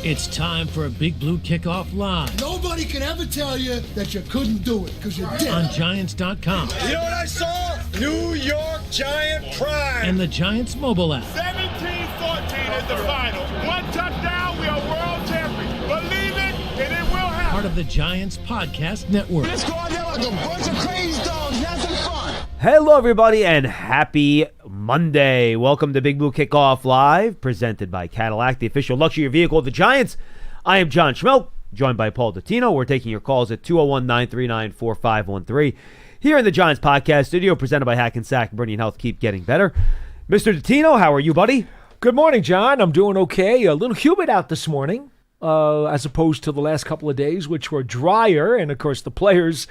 It's time for a Big Blue Kickoff Live. Nobody can ever tell you that you couldn't do it, because you did. On Giants.com. You know what I saw? New York Giant Pride. And the Giants mobile app. 17-14 is the final. One touchdown, we are world champions. Believe it, and it will happen. Part of the Giants Podcast Network. Let's go out there like a bunch of crazy dogs. Have some fun. Hello, everybody, and happy Monday. Welcome to Big Blue Kickoff Live, presented by Cadillac, the official luxury vehicle of the Giants. I am John Schmeelk, joined by Paul Dottino. We're taking your calls at 201-939-4513. Here in the Giants Podcast Studio, presented by Hackensack, Bernie Health. Keep getting better. Mr. Dottino, how are you, buddy? Good morning, John. I'm doing okay. A little humid out this morning. As opposed to the last couple of days, which were drier. And, of course, the players,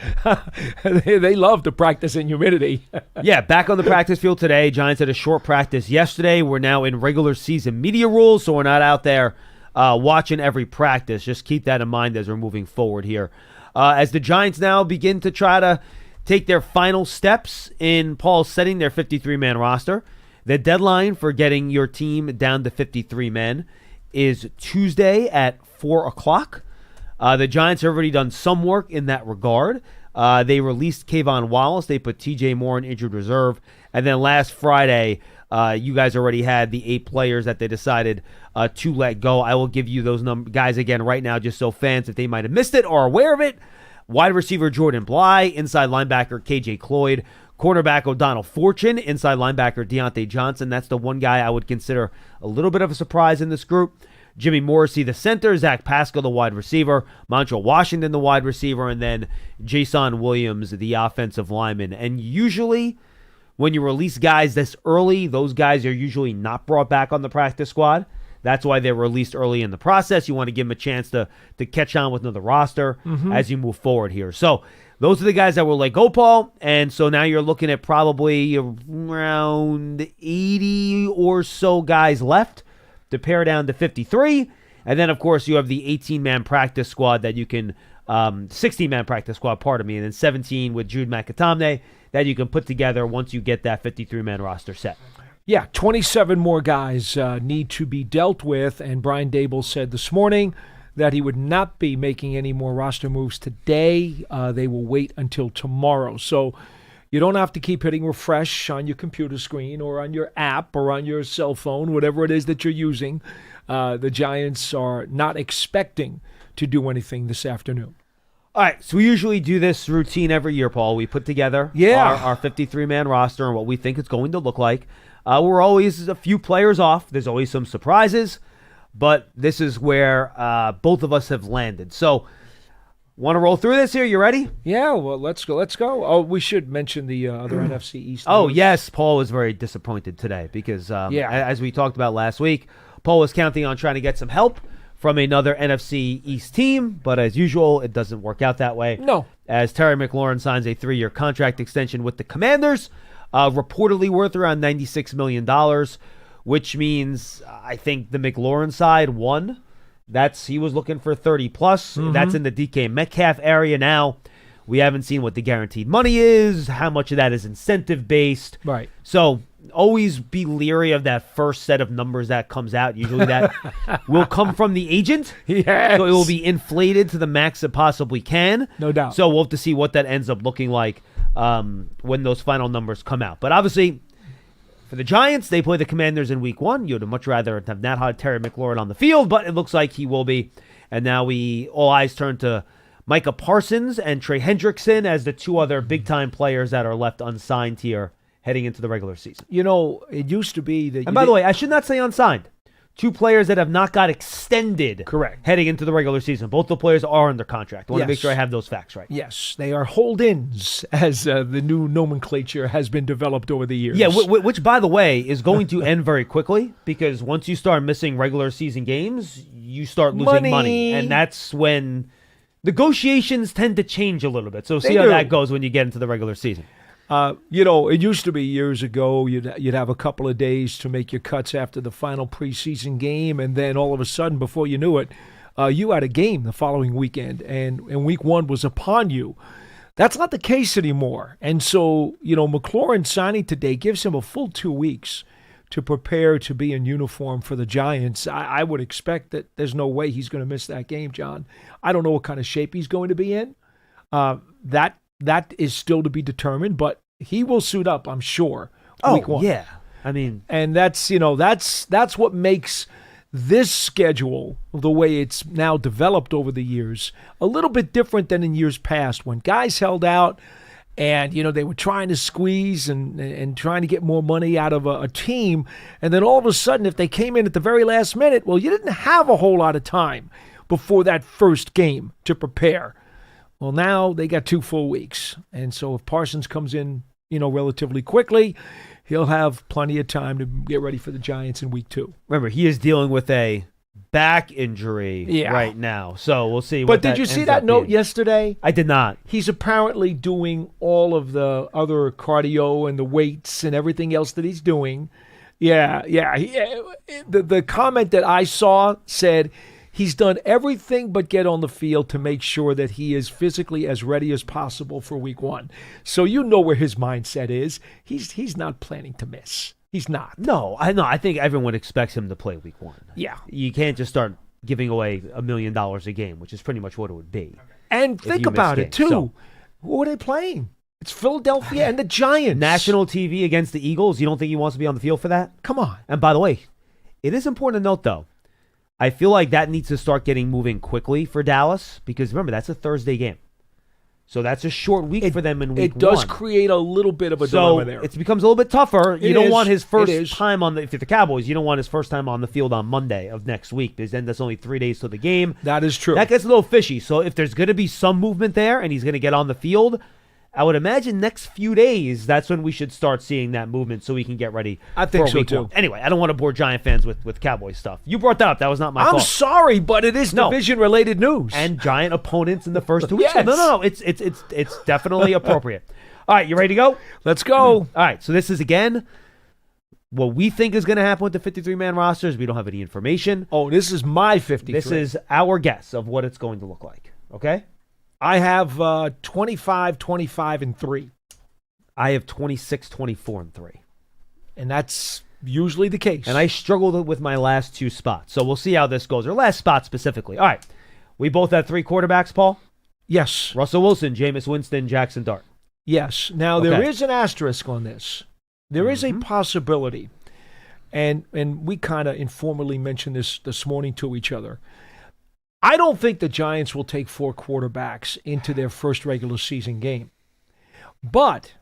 they love to practice in humidity. Yeah, back on the practice field today. Giants had a short practice yesterday. We're now in regular season media rules, so we're not out there watching every practice. Just keep that in mind as we're moving forward here. As the Giants now begin to try to take their final steps in Paul setting their 53-man roster, the deadline for getting your team down to 53 men is Tuesday at 4 o'clock. The Giants have already done some work in that regard. They released Kayvon Wallace. They put TJ Moore in injured reserve. And then last Friday, you guys already had the 8 players that they decided to let go. I will give you those guys again right now, just so fans, if they might have missed it or are aware of it. Wide receiver Jordan Bly, inside linebacker KJ Cloyd, cornerback O'Donnell Fortune, inside linebacker Deontay Johnson. That's the one guy I would consider a little bit of a surprise in this group. Jimmy Morrissey, the center, Zach Pascal, the wide receiver, Montrell Washington, the wide receiver, and then Jason Williams, the offensive lineman. And usually when you release guys this early, those guys are usually not brought back on the practice squad. That's why they're released early in the process. You want to give them a chance to catch on with another roster as you move forward here. So those are the guys that were let go, Paul. And so now you're looking at probably around 80 or so guys left to pare down to 53. And then, of course, you have the 18-man practice squad that you can, 16-man practice squad, pardon me, and then 17 with Jude McAtomney that you can put together once you get that 53-man roster set. Yeah, 27 more guys need to be dealt with, and Brian Daboll said this morning that he would not be making any more roster moves today. They will wait until tomorrow. So you don't have to keep hitting refresh on your computer screen or on your app or on your cell phone, whatever it is that you're using. The Giants are not expecting to do anything this afternoon. All right, so we usually do this routine every year, Paul. We put together our 53-man roster and what we think it's going to look like. We're always a few players off. There's always some surprises, but this is where both of us have landed. So, want to roll through this here? You ready? Yeah, well, let's go. Oh, we should mention the other NFC East. Oh, yes, Paul was very disappointed today because, as we talked about last week, Paul was counting on trying to get some help from another NFC East team, but as usual, it doesn't work out that way. No. As Terry McLaurin signs a 3-year contract extension with the Commanders, reportedly worth around $96 million, which means I think the McLaurin side won. He was looking for 30 plus. That's in the DK Metcalf area now. We haven't seen what the guaranteed money is, how much of that is incentive based. Right. So always be leery of that first set of numbers that comes out. Usually that will come from the agent. Yes. So it will be inflated to the max it possibly can. No doubt. So we'll have to see what that ends up looking like when those final numbers come out. But obviously, for the Giants, they play the Commanders in Week 1. You'd much rather have not had Terry McLaurin on the field, but it looks like he will be. And now all eyes turn to Micah Parsons and Trey Hendrickson as the 2 other big-time players that are left unsigned here heading into the regular season. You know, it used to be that... And by the way, I should not say unsigned. 2 players that have not got extended. Correct. Heading into the regular season. Both the players are under contract. I want to make sure I have those facts right. Yes, they are hold-ins, as the new nomenclature has been developed over the years. Yeah, which, by the way, is going to end very quickly because once you start missing regular season games, you start losing money. And that's when negotiations tend to change a little bit. So see how that goes when you get into the regular season. It used to be years ago you'd have a couple of days to make your cuts after the final preseason game, and then all of a sudden, before you knew it, you had a game the following weekend, and Week 1 was upon you. That's not the case anymore. And so, McLaurin signing today gives him a full 2 weeks to prepare to be in uniform for the Giants, I would expect that there's no way he's going to miss that game, John. I don't know what kind of shape he's going to be in. That is still to be determined, but he will suit up, I'm sure. Week one. Yeah. I mean, and that's what makes this schedule, the way it's now developed over the years, a little bit different than in years past when guys held out and, they were trying to squeeze and trying to get more money out of a team. And then all of a sudden, if they came in at the very last minute, well, you didn't have a whole lot of time before that first game to prepare. Well, now they got 2 full weeks. And so if Parsons comes in, relatively quickly, he'll have plenty of time to get ready for the Giants in week 2. Remember, he is dealing with a back injury right now. So we'll see. But did you see that note yesterday? I did not. He's apparently doing all of the other cardio and the weights and everything else that he's doing. Yeah. The comment that I saw said he's done everything but get on the field to make sure that he is physically as ready as possible for week 1. So where his mindset is. He's not planning to miss. He's not. No, I think everyone expects him to play week 1. Yeah. You can't just start giving away $1 million a game, which is pretty much what it would be. And think about it, too. So, who are they playing? It's Philadelphia and the Giants. National TV against the Eagles. You don't think he wants to be on the field for that? Come on. And by the way, it is important to note, though, I feel like that needs to start getting moving quickly for Dallas because, remember, that's a Thursday game. So that's a short week for them in week 1. It does create a little bit of a dilemma there. It becomes a little bit tougher. You don't want his first time if you're the Cowboys, you don't want his first time on the field on Monday of next week because then that's only 3 days to the game. That is true. That gets a little fishy. So if there's going to be some movement there and he's going to get on the field, I would imagine next few days, that's when we should start seeing that movement so we can get ready for so week too. 1. Anyway, I don't want to bore Giant fans with Cowboys stuff. You brought that up. That was not my fault. I'm sorry, but it is division-related news. And Giant opponents in the first 2 weeks. Yes. No. It's definitely appropriate. All right, you ready to go? Let's go. All right, so this is, again, what we think is going to happen with the 53-man rosters. We don't have any information. Oh, this is my 53. This is our guess of what it's going to look like, okay? I have 25, 25, and 3. I have 26, 24, and 3. And that's usually the case. And I struggled with my last 2 spots. So we'll see how this goes. Or last spot specifically. All right. We both have 3 quarterbacks, Paul? Yes. Russell Wilson, Jameis Winston, Jackson Dart. Yes. Now, there is an asterisk on this. There is a possibility, and we kind of informally mentioned this morning to each other. I don't think the Giants will take 4 quarterbacks into their first regular season game. But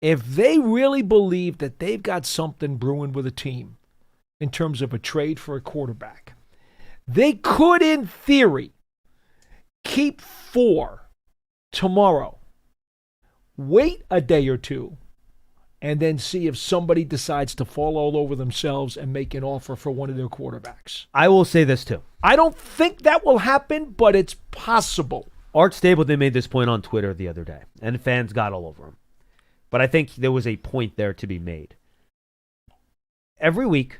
if they really believe that they've got something brewing with a team in terms of a trade for a quarterback, they could, in theory, keep 4 tomorrow, wait a day or 2, and then see if somebody decides to fall all over themselves and make an offer for one of their quarterbacks. I will say this, too. I don't think that will happen, but it's possible. Art Stapleton made this point on Twitter the other day, and fans got all over him. But I think there was a point there to be made. Every week,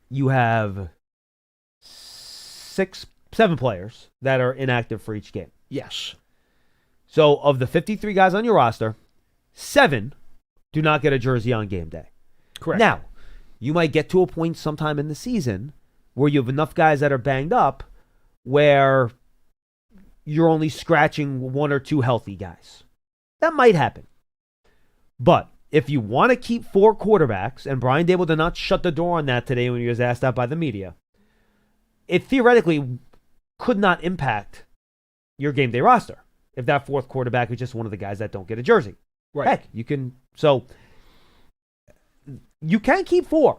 you have 7 players that are inactive for each game. Yes. So of the 53 guys on your roster, 7 do not get a jersey on game day. Correct. Now, you might get to a point sometime in the season where you have enough guys that are banged up where you're only scratching 1 or 2 healthy guys. That might happen. But if you want to keep 4 quarterbacks, and Brian Dable did not shut the door on that today when he was asked out by the media, it theoretically could not impact your game day roster if that 4th quarterback is just one of the guys that don't get a jersey. Right. Heck, you can keep 4.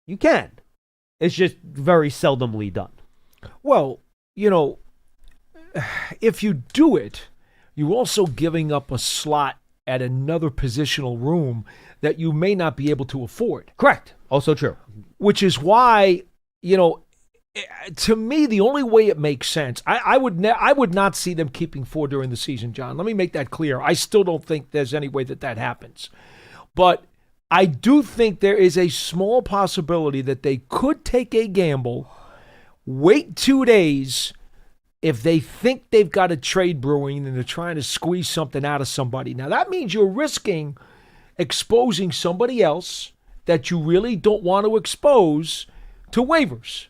You can. It's just very seldomly done. Well, if you do it, you're also giving up a slot at another positional room that you may not be able to afford. Correct. Also true. Which is why, to me, the only way it makes sense, I would not see them keeping 4 during the season, John. Let me make that clear. I still don't think there's any way that happens. But I do think there is a small possibility that they could take a gamble, wait 2 days if they think they've got a trade brewing and they're trying to squeeze something out of somebody. Now, that means you're risking exposing somebody else that you really don't want to expose to waivers.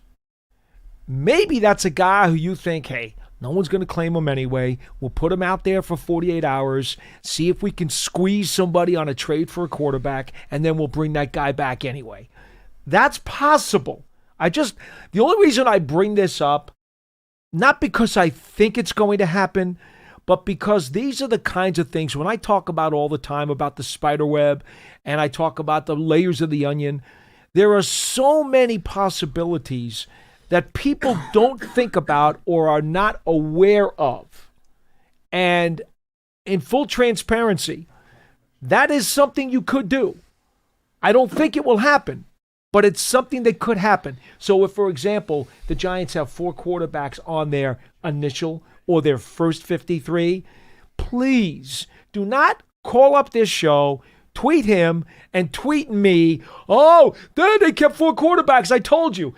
Maybe that's a guy who you think, hey, no one's going to claim him anyway. We'll put him out there for 48 hours, see if we can squeeze somebody on a trade for a quarterback, and then we'll bring that guy back anyway. That's possible. The only reason I bring this up, not because I think it's going to happen, but because these are the kinds of things when I talk about all the time about the spider web and I talk about the layers of the onion, there are so many possibilities that people don't think about or are not aware of. And in full transparency, that is something you could do. I don't think it will happen, but it's something that could happen. So if, for example, the Giants have 4 quarterbacks on their initial or their first 53, please do not call up this show, tweet him, and tweet me, oh, they kept 4 quarterbacks, I told you.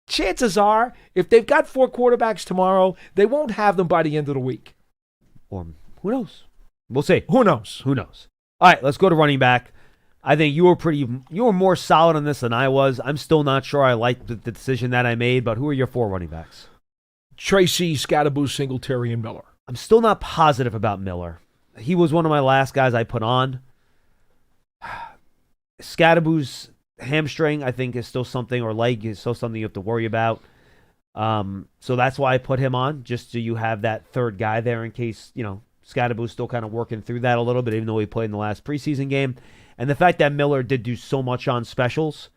Chances are, if they've got 4 quarterbacks tomorrow, they won't have them by the end of the week. Or who knows? We'll see. Who knows? Who knows? All right, let's go to running back. I think you were more solid on this than I was. I'm still not sure I like the decision that I made, but who are your 4 running backs? Tracy, Scadaboo, Singletary, and Miller. I'm still not positive about Miller. He was one of my last guys I put on. Scadaboo's hamstring, I think, is still something, or leg is still something you have to worry about. So that's why I put him on, just so you have that third guy there in case, Scadaboo's still kind of working through that a little bit, even though he played in the last preseason game. And the fact that Miller did do so much on specials,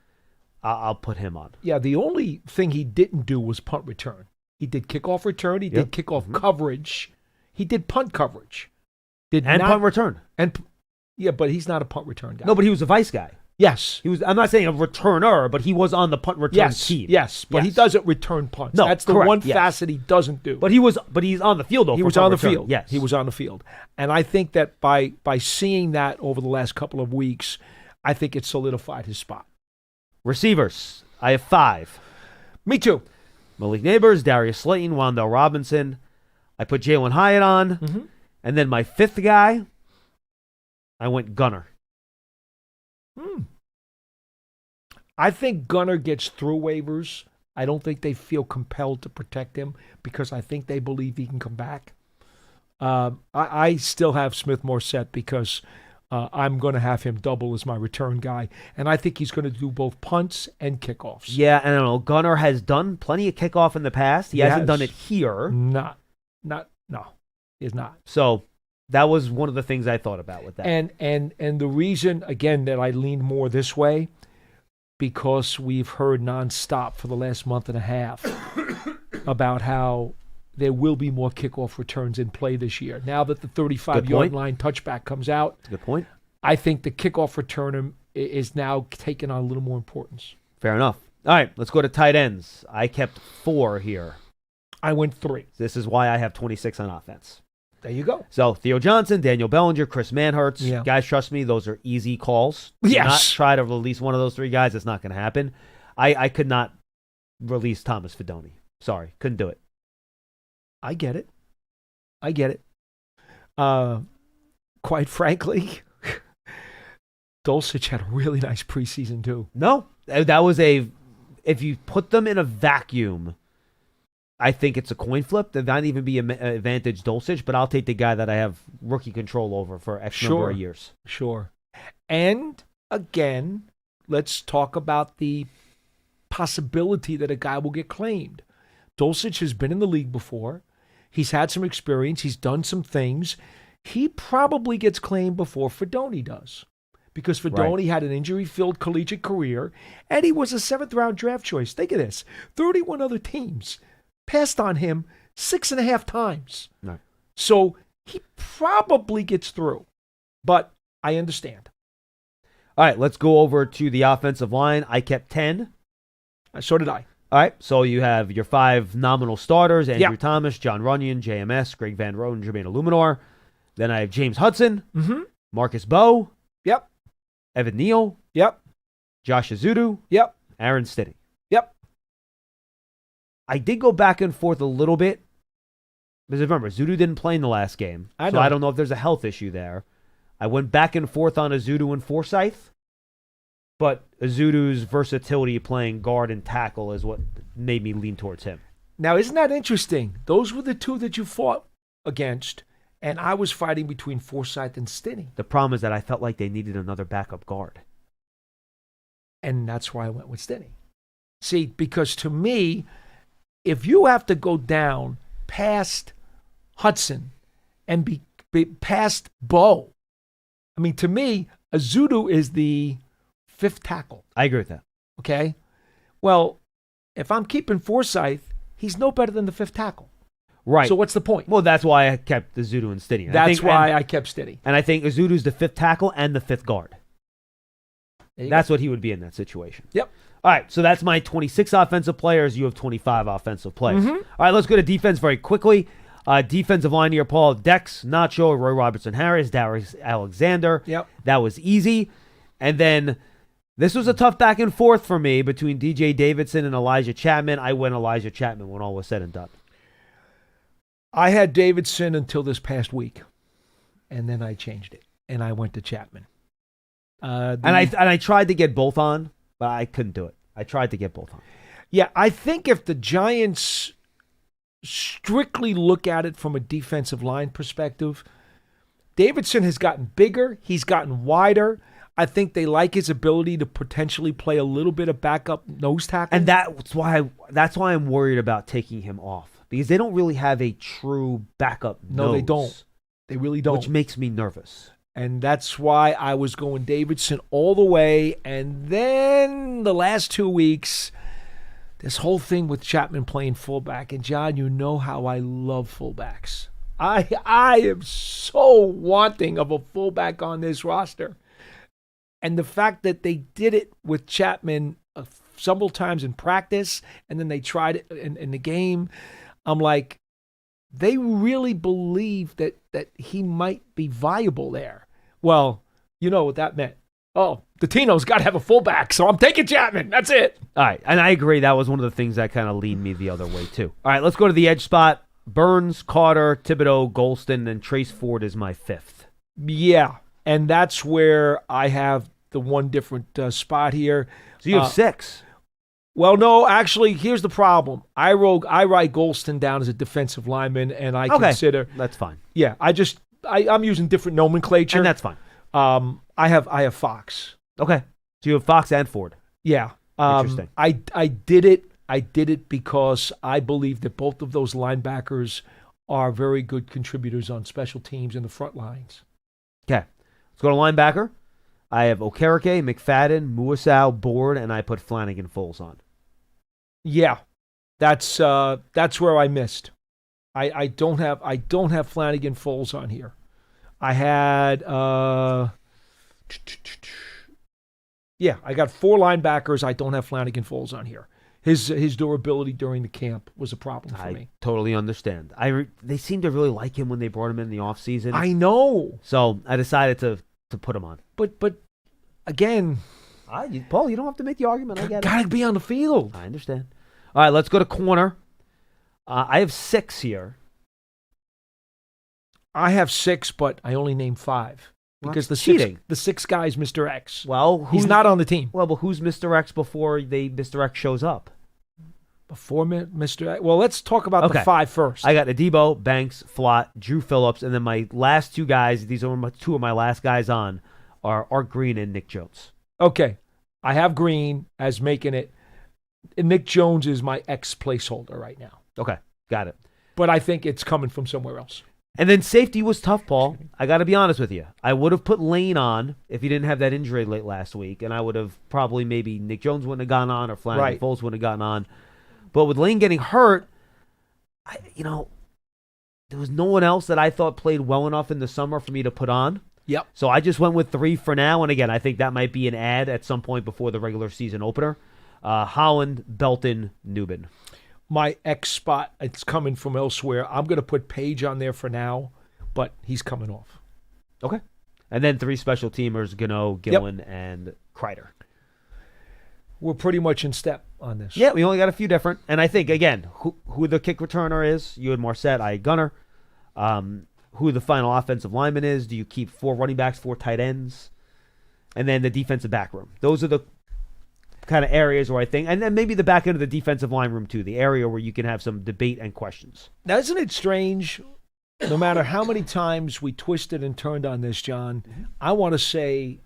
I'll put him on. Yeah, the only thing he didn't do was punt return. He did kickoff return. He did kickoff coverage. He did punt coverage. Punt return. Yeah, but he's not a punt return guy. No, but he was a vice guy. Yes. I'm not saying a returner, but he was on the punt return team. Yes, but he doesn't return punts. No, that's the one facet he doesn't do. But he's on the field, though. He was on the field. Yes. He was on the field. And I think that by seeing that over the last couple of weeks, I think it solidified his spot. Receivers, I have 5. Me too. Malik Neighbors, Darius Slayton, Wan'Dale Robinson. I put Jalen Hyatt on. Mm-hmm. And then my 5th guy, I went Gunner. I think Gunner gets through waivers. I don't think they feel compelled to protect him because I think they believe he can come back. I still have Smith Morset because I'm going to have him double as my return guy. And I think he's going to do both punts and kickoffs. Yeah, and I don't know. Gunner has done plenty of kickoff in the past. He hasn't done it here. No, he's not. So that was one of the things I thought about with that. And the reason, again, that I lean more this way, because we've heard nonstop for the last month and a half about how there will be more kickoff returns in play this year. Now that the 35-yard line touchback comes out, that's a good point. I think the kickoff return is now taking on a little more importance. Fair enough. All right, let's go to tight ends. I kept 4 here. I went 3. This is why I have 26 on offense. There you go. So Theo Johnson, Daniel Bellinger, Chris Manhertz. Yeah. Guys, trust me, those are easy calls. Yes. Do not try to release one of those 3 guys. It's not going to happen. I could not release Thomas Fidone. Sorry, couldn't do it. I get it. Quite frankly, Dulcich had a really nice preseason too. No, that was if you put them in a vacuum, I think it's a coin flip. There might even be an advantage Dulcich, but I'll take the guy that I have rookie control over for X number of years. Sure. And again, let's talk about the possibility that a guy will get claimed. Dulcich has been in the league before. He's had some experience. He's done some things. He probably gets claimed before Fidone does, because Fidone had an injury-filled collegiate career, and he was a 7th-round draft choice. Think of this. 31 other teams passed on him 6.5 times. Right. So he probably gets through, but I understand. All right, let's go over to the offensive line. I kept 10. So did I. All right, so you have your 5 nominal starters: Andrew Thomas, John Runyon, JMS, Greg Van Roten, Jermaine Illuminor. Then I have James Hudson, Marcus Bowe, Evan Neal, Josh Azudu, Aaron Stinney. I did go back and forth a little bit, because remember, Azudu didn't play in the last game, so I don't know if there's a health issue there. I went back and forth on Azudu and Forsythe. But Azudu's versatility playing guard and tackle is what made me lean towards him. Now, isn't that interesting? Those were the two that you fought against, and I was fighting between Forsythe and Stinney. The problem is that I felt like they needed another backup guard. And that's why I went with Stinney. See, because to me, if you have to go down past Hudson and be past Bo, I mean, to me, Azudu is the fifth tackle. I agree with that. Okay? Well, if I'm keeping Forsythe, he's no better than the fifth tackle. Right. So what's the point? Well, that's why I kept Azudu and Stinney. That's why I kept Stinney. And I think Azudu's the fifth tackle and the fifth guard. That's what he would be in that situation. Yep. All right, so that's my 26 offensive players. You have 25 offensive players. All right, let's go to defense very quickly. Defensive line here, Paul, Dex, Nacho, Roy Robertson-Harris, Darius Alexander. Yep. That was easy. And then this was a tough back and forth for me between DJ Davidson and Elijah Chapman. I went Elijah Chapman when all was said and done. I had Davidson until this past week, and then I changed it, and I went to Chapman. And I tried to get both on, but I couldn't do it. I tried to get both on. Yeah, I think if the Giants strictly look at it from a defensive line perspective, Davidson has gotten bigger. He's gotten wider. I think they like his ability to potentially play a little bit of backup nose tackle. And that's why I'm worried about taking him off, because they don't really have a true backup nose. No, they don't. They really don't. Which makes me nervous. And that's why I was going Davidson all the way. And then the last 2 weeks, this whole thing with Chapman playing fullback. And, John, you know how I love fullbacks. I am so wanting of a fullback on this roster. And the fact that they did it with Chapman several times in practice, and then they tried it in the game, I'm like, they really believe that he might be viable there. Well, you know what that meant. Oh, Dottino's got to have a fullback, so I'm taking Chapman. That's it. All right, and I agree. That was one of the things that kind of leaned me the other way, too. All right, let's go to the edge spot. Burns, Carter, Thibodeau, Golston, and Trace Ford is my fifth. Yeah, and that's where I have the one different spot here. So you have six. Well, no, actually, here's the problem. I write Golston down as a defensive lineman, and I consider that's fine. Yeah, I'm using different nomenclature, and that's fine. I have Fox. Okay, so you have Fox and Ford. Yeah, interesting. I did it because I believe that both of those linebackers are very good contributors on special teams in the front lines. Okay, let's go to linebacker. I have Okereke, McFadden, Muasau, Board, and I put Flanagan Foles on. Yeah, that's where I missed. I don't have Flanagan Foles on here. I had I got four linebackers. I don't have Flanagan Foles on here. His durability during the camp was a problem for me. Totally understand. They seemed to really like him when they brought him in the offseason. I know. So I decided to put him on. But again, Paul, you don't have to make the argument. I get it. Gotta be on the field. I understand. All right, let's go to corner. I have 6 here. I have 6, but I only named 5 because the six guy is Mr. X. Well, he's not on the team. Well, but who's Mr. X before Mr. X shows up? Before Mr. X? Well, let's talk about the 5 first. I got Adebo, Banks, Flott, Drew Phillips, and then my last 2 guys. These are 2 of my last guys on are Art Green and Nick Jones. Okay, I have Green as making it. Nick Jones is my X placeholder right now. Okay, got it. But I think it's coming from somewhere else. And then safety was tough, Paul. I got to be honest with you. I would have put Lane on if he didn't have that injury late last week, and I would have probably maybe Nick Jones wouldn't have gone on or Flanagan Foles wouldn't have gotten on. But with Lane getting hurt, there was no one else that I thought played well enough in the summer for me to put on. Yep. So I just went with 3 for now, and again, I think that might be an ad at some point before the regular season opener. Holland, Belton, Newman. My X spot, it's coming from elsewhere. I'm going to put Page on there for now, but he's coming off. Okay. And then 3 special teamers, Gano, Gillen, and Kreider. We're pretty much in step on this. Yeah, we only got a few different. And I think, again, who the kick returner is, you had Morset, I had Gunner. Who the final offensive lineman is. Do you keep 4 running backs, 4 tight ends? and then the defensive back room. Those are the kind of areas where I think, and then maybe the back end of the defensive line room too, the area where you can have some debate and questions. Now, isn't it strange, no matter how many times we twisted and turned on this, John, I want to say,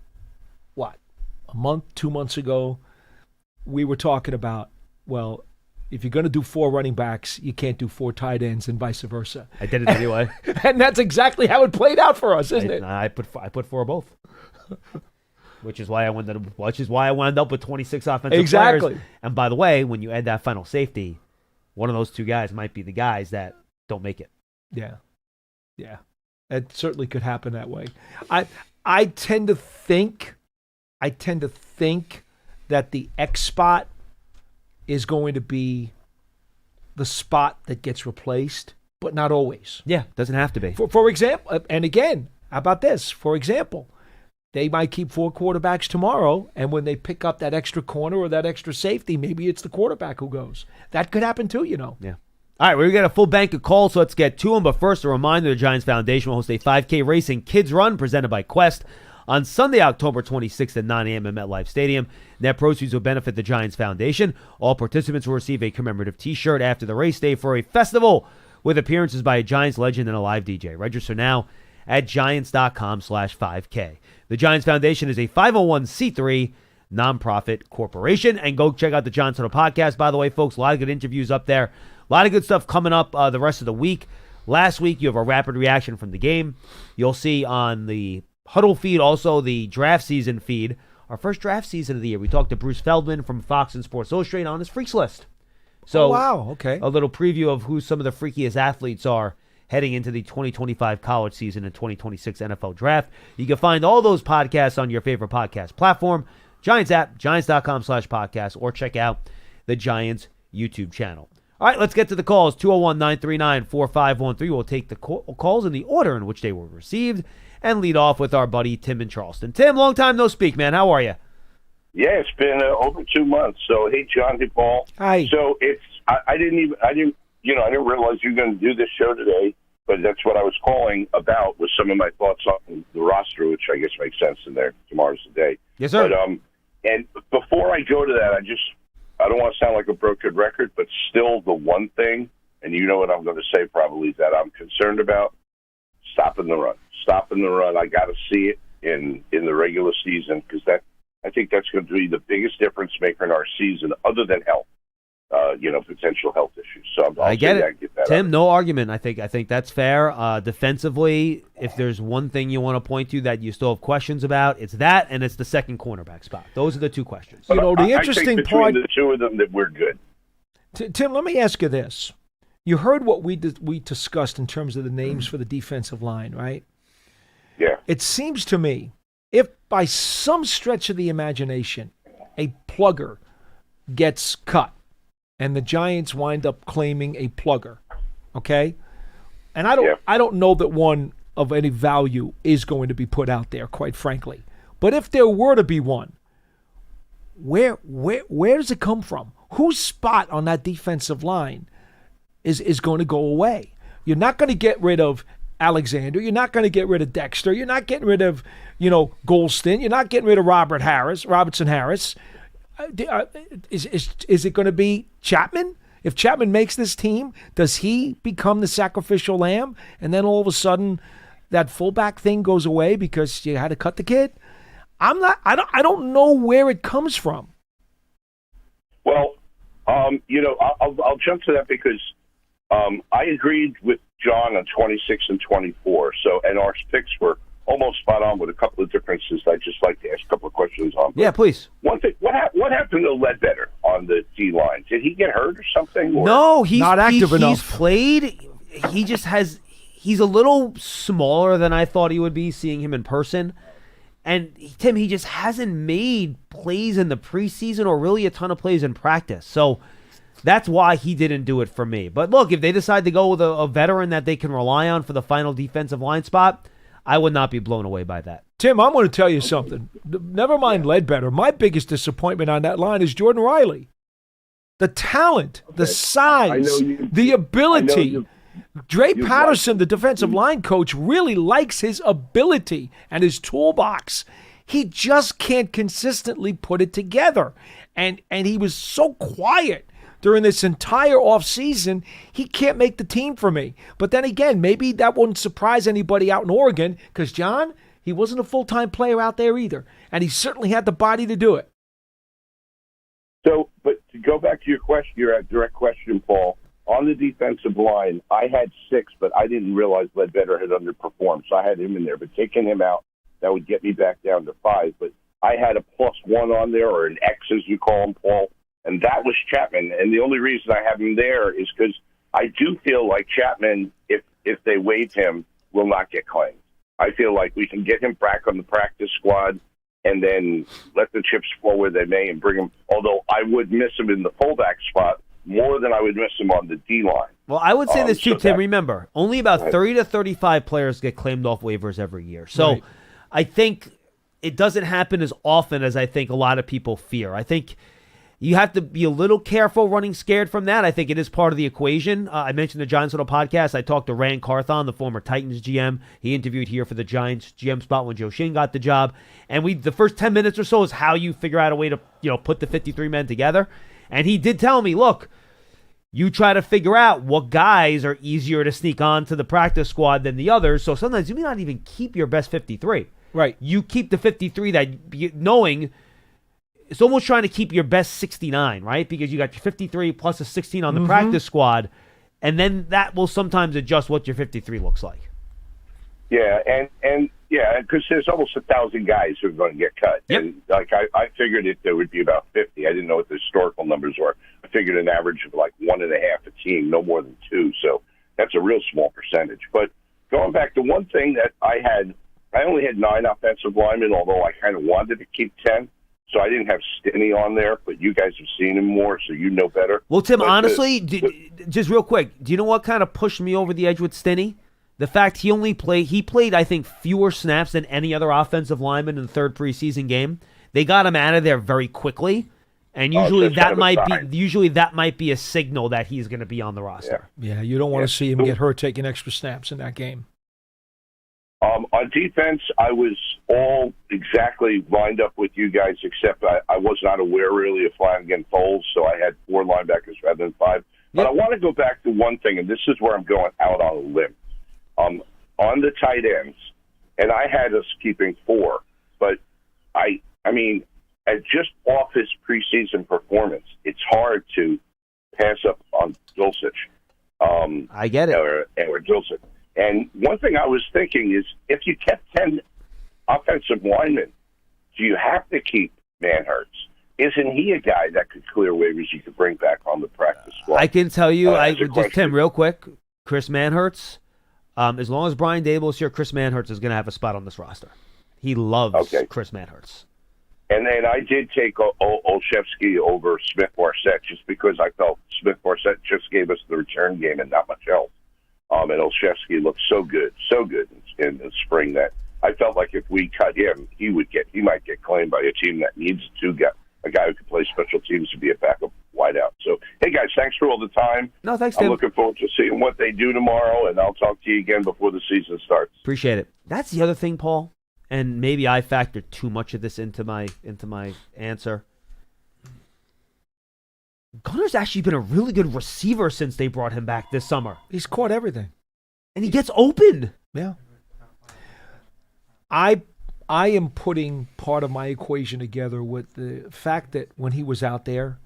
a month, 2 months ago, we were talking about, well, if you're going to do 4 running backs, you can't do 4 tight ends and vice versa. I did it anyway. And that's exactly how it played out for us, isn't it? I put 4 of both. Which is why I wound up with 26 offensive players. And by the way, when you add that final safety, one of those 2 guys might be the guys that don't make it. Yeah. It certainly could happen that way. I tend to think that the X spot is going to be the spot that gets replaced, but not always. Yeah, doesn't have to be. For example, and again, how about this? For example, they might keep 4 quarterbacks tomorrow, and when they pick up that extra corner or that extra safety, maybe it's the quarterback who goes. That could happen too, you know. Yeah. All right, we're going to get a full bank of calls, so let's get to them. But first, a reminder, the Giants Foundation will host a 5K racing kids run presented by Quest on Sunday, October 26th at 9 a.m. at MetLife Stadium. Net proceeds will benefit the Giants Foundation. All participants will receive a commemorative T-shirt after the race day for a festival with appearances by a Giants legend and a live DJ. Register now at giants.com/5K. The Giants Foundation is a 501c3 nonprofit corporation. And go check out the Giants Huddle podcast, by the way, folks. A lot of good interviews up there. A lot of good stuff coming up the rest of the week. Last week, you have a rapid reaction from the game. You'll see on the Huddle feed, also the draft season feed, our first draft season of the year. We talked to Bruce Feldman from Fox and Sports Illustrated on his Freaks list. So, wow, okay. A little preview of who some of the freakiest athletes are heading into the 2025 college season and 2026 NFL draft. You can find all those podcasts on your favorite podcast platform, Giants app, giants.com/podcast, or check out the Giants YouTube channel. All right, let's get to the calls. 201-939-4513. We'll take the calls in the order in which they were received and lead off with our buddy Tim in Charleston. Tim, long time no speak, man. How are you? Yeah, it's been over 2 months. So, hey, John, hey, Paul. Hi. So I didn't realize you were going to do this show today, but that's what I was calling about was some of my thoughts on the roster, which I guess makes sense in there. Tomorrow's the day. Yes, sir. But, and before I go to that, I don't want to sound like a broken record, but still the one thing, and you know what I'm going to say probably, that I'm concerned about, stopping the run. Stopping the run. I got to see it in the regular season because I think that's going to be the biggest difference maker in our season other than health, potential health issues. So I get it. Get that Tim, out. no argument. I think that's fair. Defensively, if there's one thing you want to point to that you still have questions about, it's that, and it's the second cornerback spot. Those are the 2 questions. You know, the I interesting think part, between the 2 of them, that we're good. Tim, let me ask you this. You heard what we discussed in terms of the names for the defensive line, right? Yeah. It seems to me, if by some stretch of the imagination, a plugger gets cut and the Giants wind up claiming a plugger, okay? And I don't know that one of any value is going to be put out there, quite frankly. But if there were to be one, where does it come from? Whose spot on that defensive line is going to go away? You're not going to get rid of Alexander. You're not going to get rid of Dexter. You're not getting rid of, Golston. You're not getting rid of Robertson Harris. Is it going to be Chapman? If Chapman makes this team, does he become the sacrificial lamb? And then all of a sudden, that fullback thing goes away because you had to cut the kid? I don't know where it comes from. Well, I'll jump to that because I agreed with John on 26 and 24. So, and our picks were almost spot on with a couple of differences. I'd just like to ask a couple of questions on. Yeah, please. One thing, what happened to Ledbetter on the D line? Did he get hurt or something? Or? No, he's not active enough. He's played. He just has. He's a little smaller than I thought he would be. Seeing him in person, and Tim, he just hasn't made plays in the preseason or really a ton of plays in practice. So that's why he didn't do it for me. But look, if they decide to go with a veteran that they can rely on for the final defensive line spot, I would not be blown away by that. Tim, I'm going to tell you something. Never mind Ledbetter. My biggest disappointment on that line is Jordan Riley. The talent, the size, the ability. Dre Patterson, the defensive line coach, really likes his ability and his toolbox. He just can't consistently put it together. And he was so quiet during this entire offseason. He can't make the team for me. But then again, maybe that wouldn't surprise anybody out in Oregon because, John, he wasn't a full-time player out there either. And he certainly had the body to do it. So, but to go back to your question, your direct question, Paul, on the defensive line, I had 6, but I didn't realize Ledbetter had underperformed, so I had him in there. But taking him out, that would get me back down to 5. But I had a +1 on there, or an X, as you call him, Paul, and that was Chapman. And the only reason I have him there is because I do feel like Chapman, if they waive him, will not get claimed. I feel like we can get him back on the practice squad and then let the chips fall where they may and bring him, although I would miss him in the fullback spot more than I would miss him on the D-line. Well, I would say this too, Tim. Remember, only about 30 to 35 players get claimed off waivers every year. So Right. I think it doesn't happen as often as I think a lot of people fear. I think you have to be a little careful running scared from that. I think it is part of the equation. I mentioned the Giants Little podcast. I talked to Rand Carthon, the former Titans GM. He interviewed here for the Giants GM spot when Joe Shane got the job. And the first 10 minutes or so is how you figure out a way to, put the 53 men together. And he did tell me, look, you try to figure out what guys are easier to sneak on to the practice squad than the others. So sometimes you may not even keep your best 53. Right. You keep the 53 knowing it's almost trying to keep your best 69, right? Because you got your 53 plus a 16 on the practice squad, and then that will sometimes adjust what your 53 looks like. Yeah, and because there's almost 1,000 guys who are going to get cut. Yep. And I figured there would be about 50. I didn't know what the historical numbers were. I figured an average of like 1.5 a team, no more than 2. So that's a real small percentage. But going back to one thing that I only had 9 offensive linemen, although I kind of wanted to keep 10. So I didn't have Stinney on there, but you guys have seen him more, so you know better. Well, Tim, but honestly, just real quick, do you know what kind of pushed me over the edge with Stinney? The fact he played, I think, fewer snaps than any other offensive lineman in the third preseason game. They got him out of there very quickly, and usually that might be a signal that he's going to be on the roster. Yeah, you don't want to see him get hurt taking extra snaps in that game. On defense, I was all exactly lined up with you guys, except I was not aware really of Flanagan Foles, so I had 4 linebackers rather than 5. But I want to go back to one thing, and this is where I'm going out on a limb. On the tight ends, and I had us keeping 4, but I mean, just off his preseason performance, it's hard to pass up on Dulcich. I get it. Or Dulcich. And one thing I was thinking is, if you kept 10 offensive linemen, do you have to keep Manhurts? Isn't he a guy that could clear waivers you could bring back on the practice squad? I can tell you, Tim, real quick, Chris Manhurts, as long as Brian Dable is here, Chris Manhurts is going to have a spot on this roster. He loves Chris Manhurts. And then I did take Olszewski over Smith-Marset just because I felt Smith-Marset just gave us the return game and not much else. And Olszewski looked so good in the spring that I felt like if we cut him, he might get claimed by a team that needs a guy who can play special teams to be a backup wideout. So, hey guys, thanks for all the time. No, thanks, I'm Tim. looking forward to seeing what they do tomorrow, and I'll talk to you again before the season starts. Appreciate it. That's the other thing, Paul, and maybe I factored too much of this into my answer. Gunner's actually been a really good receiver since they brought him back this summer. He's caught everything. And he gets open. Yeah. I am putting part of my equation together with the fact that when he was out there,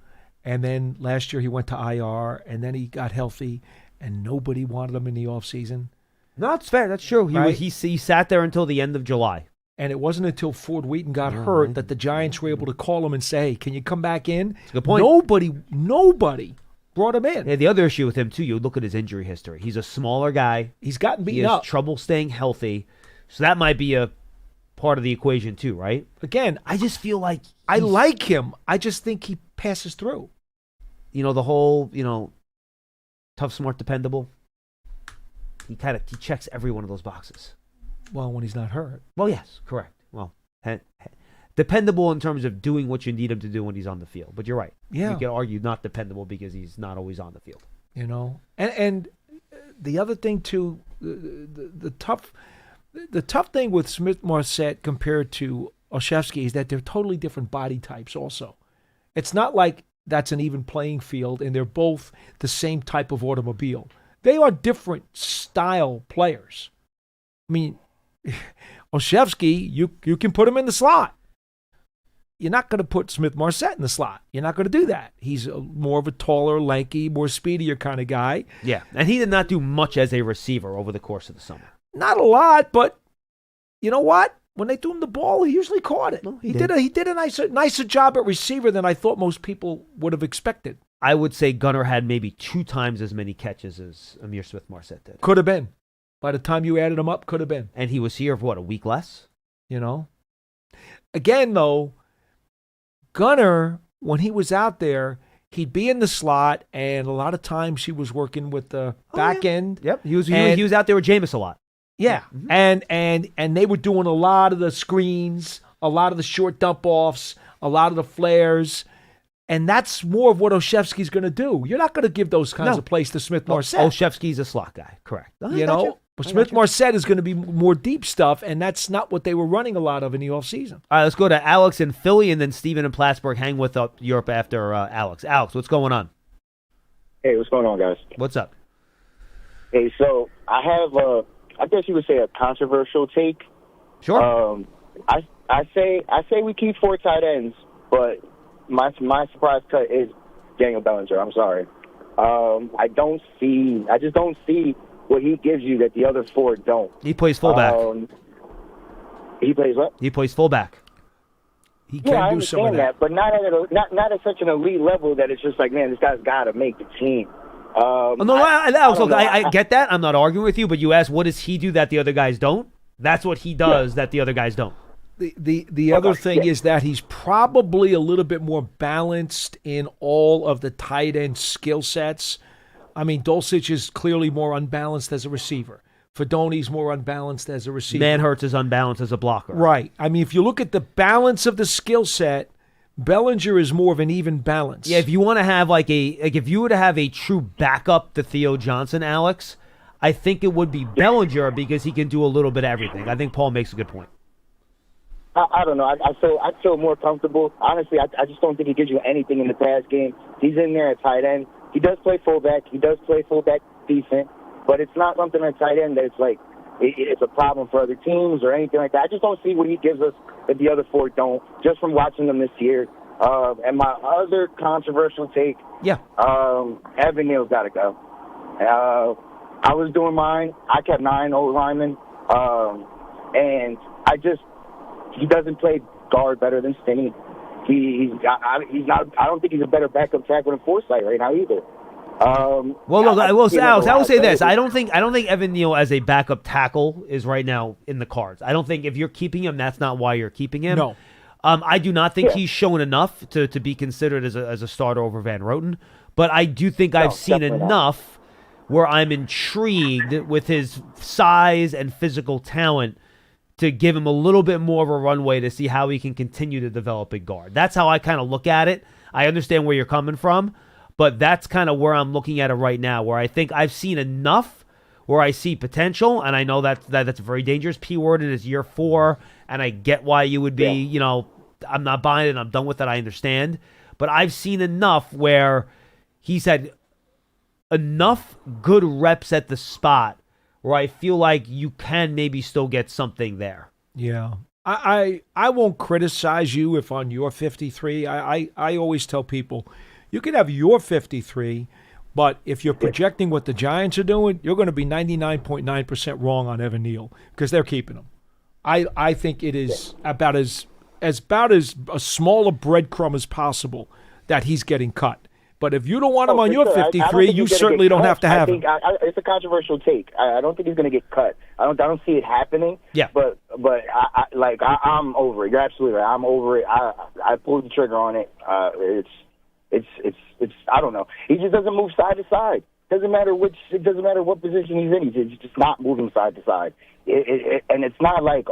and then last year he went to IR, and then he got healthy, and nobody wanted him in the offseason. No, it's fair. That's true. Right? He sat there until the end of July. And it wasn't until Ford Wheaton got hurt that the Giants were able to call him and say, hey, can you come back in? That's a good point. Nobody brought him in. Yeah, the other issue with him, too, you look at his injury history. He's a smaller guy. He's gotten beaten He has up. trouble staying healthy. So that might be a part of the equation, too, right? Again, I just feel like I like him. I just think he passes through. The whole, tough, smart, dependable. He checks every one of those boxes. Well, when he's not hurt. Well, yes, correct. Well, dependable in terms of doing what you need him to do when he's on the field. But you're right. Yeah. You can argue not dependable because he's not always on the field. And the other thing too, the tough thing with Smith-Marset compared to Olszewski is that they're totally different body types also. It's not like that's an even playing field and they're both the same type of automobile. They are different style players. I mean, Olszewski, you can put him in the slot. You're not going to put Smith-Marsette in the slot. You're not going to do that. He's more of a taller, lanky, more speedier kind of guy. Yeah, and he did not do much as a receiver over the course of the summer. Not a lot, but you know what? When they threw him the ball, he usually caught it. No, he did a nicer job at receiver than I thought most people would have expected. I would say Gunnar had maybe 2 times as many catches as Amir Smith-Marsette did. Could have been. By the time you added him up, could have been. And he was here for, a week less? You know? Again, though, Gunnar, when he was out there, he'd be in the slot, and a lot of times he was working with the back end. Yep, he was out there with Jameis a lot. Yeah, and they were doing a lot of the screens, a lot of the short dump-offs, a lot of the flares, and that's more of what Olszewski's going to do. You're not going to give those kinds of plays to Smith-Marsette. Olszewski's a slot guy, correct. But Smith-Marsette is going to be more deep stuff, and that's not what they were running a lot of in the offseason. All right, let's go to Alex in Philly, and then Steven in Plattsburgh. Hang with Europe after Alex. Alex, what's going on? Hey, what's going on, guys? What's up? Hey, so I have I guess you would say a controversial take. Sure. I say we keep 4 tight ends, but my surprise cut is Daniel Bellinger. I'm sorry. I just don't see what he gives you that the other 4 don't. He plays fullback. He plays what? He plays fullback. He can I do some of understand that, but not at such an elite level that it's just like, man, this guy's got to make the team. Alex, look, I get that. I'm not arguing with you, but you asked, what does he do that the other guys don't? That's what he does that the other guys don't. The other thing is that he's probably a little bit more balanced in all of the tight end skill sets. I mean, Dulcich is clearly more unbalanced as a receiver. Fedoni's more unbalanced as a receiver. Manhurts is unbalanced as a blocker. Right. I mean, if you look at the balance of the skill set, Bellinger is more of an even balance. Yeah, if you want to have if you were to have a true backup to Theo Johnson, Alex, I think it would be Bellinger because he can do a little bit of everything. I think Paul makes a good point. I don't know. I feel more comfortable. Honestly, I just don't think he gives you anything in the pass game. He's in there at tight end. He does play fullback. He does play fullback decent, but it's not something at tight end that it's like it's a problem for other teams or anything like that. I just don't see what he gives us that the other 4 don't, just from watching them this year. And my other controversial take, Evan Neal's got to go. I was doing mine. I kept 9 old linemen, and he doesn't play guard better than Stinney. He's not. I don't think he's a better backup tackle than Forsythe right now either. Alex, I will say this: I don't think Evan Neal as a backup tackle is right now in the cards. I don't think if you're keeping him, that's not why you're keeping him. No, I do not think he's shown enough to be considered as a starter over Van Roten. But I do think I've seen enough where I'm intrigued with his size and physical talent to give him a little bit more of a runway to see how he can continue to develop a guard. That's how I kind of look at it. I understand where you're coming from, but that's kind of where I'm looking at it right now, where I think I've seen enough where I see potential, and I know that's a very dangerous P word in his year 4, and I get why you would be, I'm not buying it, I'm done with it, I understand. But I've seen enough where he's had enough good reps at the spot where I feel like you can maybe still get something there. Yeah. I won't criticize you if on your 53. I always tell people, you can have your 53, but if you're projecting what the Giants are doing, you're going to be 99.9% wrong on Evan Neal because they're keeping him. I think it is about as a small a breadcrumb as possible that he's getting cut. But if you don't want him on your 53, you certainly don't have to have him. It's a controversial take. I don't think he's going to get cut. I don't see it happening. Yeah. But I'm over it. You're absolutely right. I'm over it. I pulled the trigger on it. It's I don't know. He just doesn't move side to side. It doesn't matter what position he's in. He's just not moving side to side. And it's not like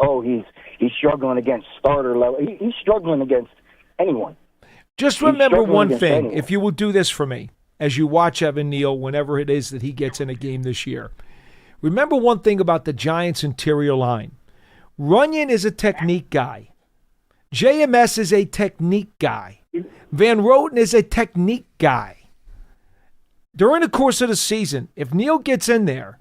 he's struggling against starter level. He's struggling against anyone. Just remember one thing, if you will do this for me, as you watch Evan Neal whenever it is that he gets in a game this year. Remember one thing about the Giants' interior line. Runyon is a technique guy. JMS is a technique guy. Van Roten is a technique guy. During the course of the season, if Neal gets in there,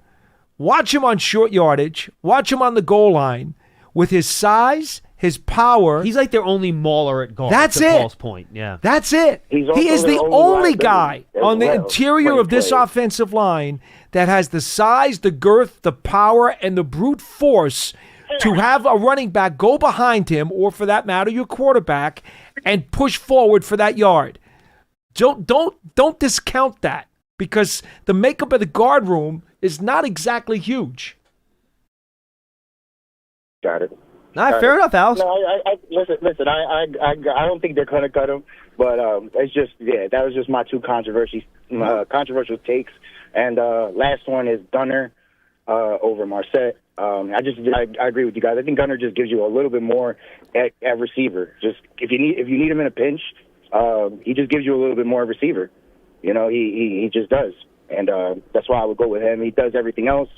watch him on short yardage, watch him on the goal line with his size, his power. He's like their only mauler at guard. That's to it. Paul's point. Yeah. That's it. He's also He is the their only only guy liability as on the well interior when he of this plays. offensive line that has the size, the girth, the power, and the brute force to have a running back go behind him, or for that matter, your quarterback, and push forward for that yard. Don't discount that, because the makeup of the guard room is not exactly huge. Got it. All right, fair enough, Alex. No, listen. I don't think they're gonna cut him, but it's just that was just my two controversial takes. And last one is Gunner over Marset. I agree with you guys. I think Gunner just gives you a little bit more at receiver. Just if you need him in a pinch, he just gives you a little bit more receiver. You know, he just does, and that's why I would go with him. He does everything else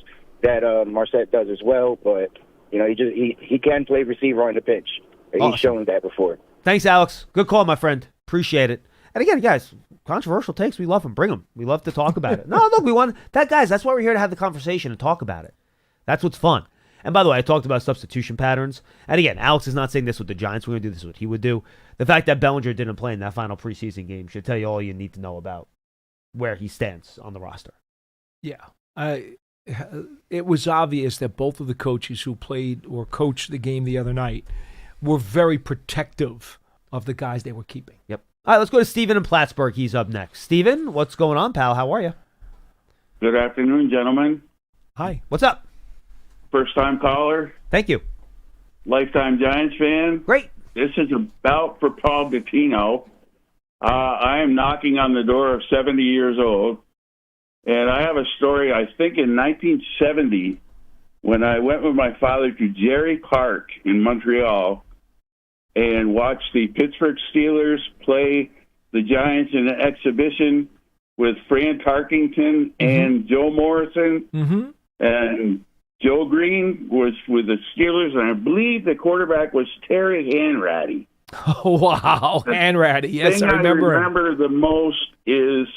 that Marset does as well, but you know, he can play receiver on the pitch. Awesome. He's shown that before. Thanks, Alex. Good call, my friend. Appreciate it. And again, guys, controversial takes, we love them. Bring them. We love to talk about it. No, look, we want that, guys. That's why we're here to have the conversation and talk about it. That's what's fun. And by the way, I talked about substitution patterns. And again, Alex is not saying this with the Giants. We're going to do this what he would do. The fact that Bellinger didn't play in that final preseason game should tell you all you need to know about where he stands on the roster. Yeah. It was obvious that both of the coaches who played or coached the game the other night were very protective of the guys they were keeping. Yep. All right, let's go to Steven in Plattsburgh. He's up next. Steven, what's going on, pal? How are you? Good afternoon, gentlemen. Hi. What's up? First-time caller. Thank you. Lifetime Giants fan. Great. This is about for Paul Dottino. I am knocking on the door of 70 years old. And I have a story, I think in 1970, when I went with my father to Jerry Park in Montreal and watched the Pittsburgh Steelers play the Giants in an exhibition with Fran Tarkington and Joe Morrison. Mm-hmm. And Joe Green was with the Steelers, and I believe the quarterback was Terry Hanratty. Oh, wow. Hanratty. Yes, I remember him. remember the most is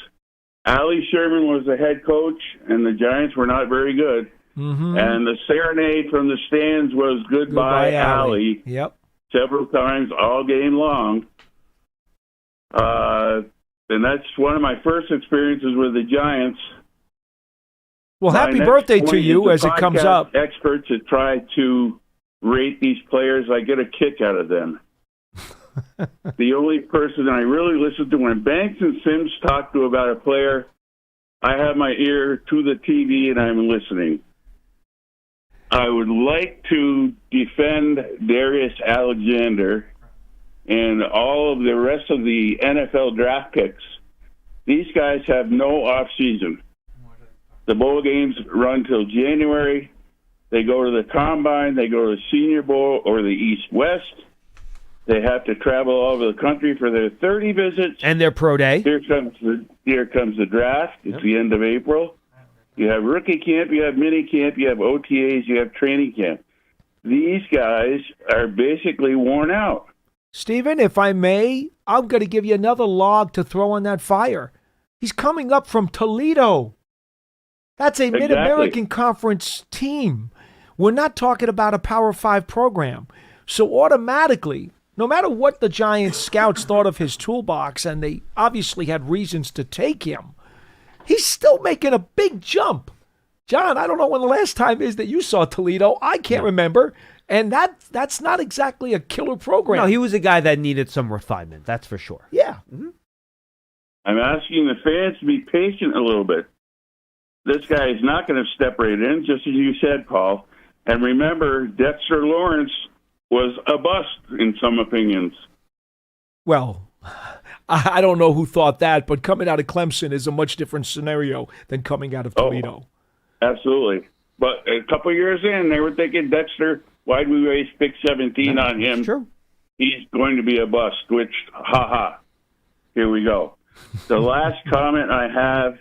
Allie Sherman was the head coach, and the Giants were not very good. Mm-hmm. And the serenade from the stands was Goodbye Allie. Yep. Several times all game long. And that's one of my first experiences with the Giants. Well, My happy next birthday to point you is as the it comes podcast up. Experts that try to rate these players, I get a kick out of them. The only person I really listen to when Banks and Sims talk to about a player, I have my ear to the TV and I'm listening. I would like to defend Darius Alexander and all of the rest of the NFL draft picks. These guys have no off season. The bowl games run till January. They go to the Combine. They go to the Senior Bowl or the East-West. They have to travel all over the country for their 30 visits. And their pro day. Here comes the draft. It's the end of April. You have rookie camp. You have mini camp. You have OTAs. You have training camp. These guys are basically worn out. Stephen, if I may, I'm going to give you another log to throw on that fire. He's coming up from Toledo. That's a Mid-American Conference team. We're not talking about a Power 5 program. So automatically, no matter what the Giants scouts thought of his toolbox, and they obviously had reasons to take him, he's still making a big jump. John, I don't know when the last time is that you saw Toledo. I can't remember. And that's not exactly a killer program. No, he was a guy that needed some refinement. That's for sure. Yeah. Mm-hmm. I'm asking the fans to be patient a little bit. This guy is not going to step right in, just as you said, Paul. And remember, Dexter Lawrence was a bust in some opinions. Well, I don't know who thought that, but coming out of Clemson is a much different scenario than coming out of Toledo. Absolutely. But a couple of years in, they were thinking, Dexter, why'd we waste pick 17 on him? True. He's going to be a bust, which, here we go. The last comment I have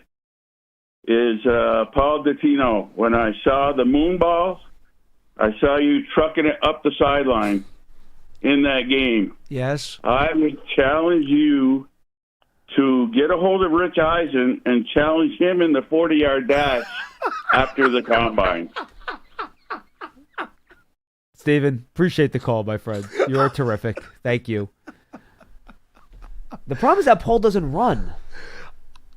is Paul Dottino. When I saw the moon balls, I saw you trucking it up the sideline. in that game. Yes. I would challenge you to get a hold of Rich Eisen and challenge him in the 40-yard dash after the combine. Steven, appreciate the call, my friend. You are terrific. Thank you. The problem is that Paul doesn't run.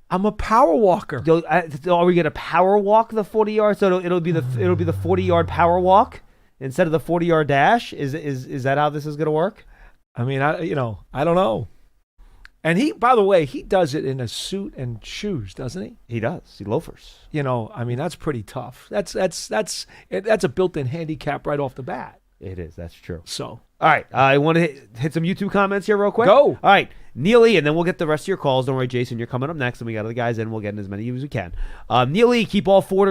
I'm a power walker. Are we going to power walk the 40 yards? So it'll be the 40-yard power walk instead of the 40-yard dash. Is that how this is going to work? I mean, I don't know. And he, by the way, he does it in a suit and shoes, doesn't he? He does. He loafers. I mean, that's pretty tough. That's a built-in handicap right off the bat. It is. That's true. So, all right, I want to hit some YouTube comments here real quick. Go. All right, Neely, and then we'll get the rest of your calls. Don't worry, Jason, you're coming up next, and we got other guys in. We'll get in as many as we can. Neely, keep all four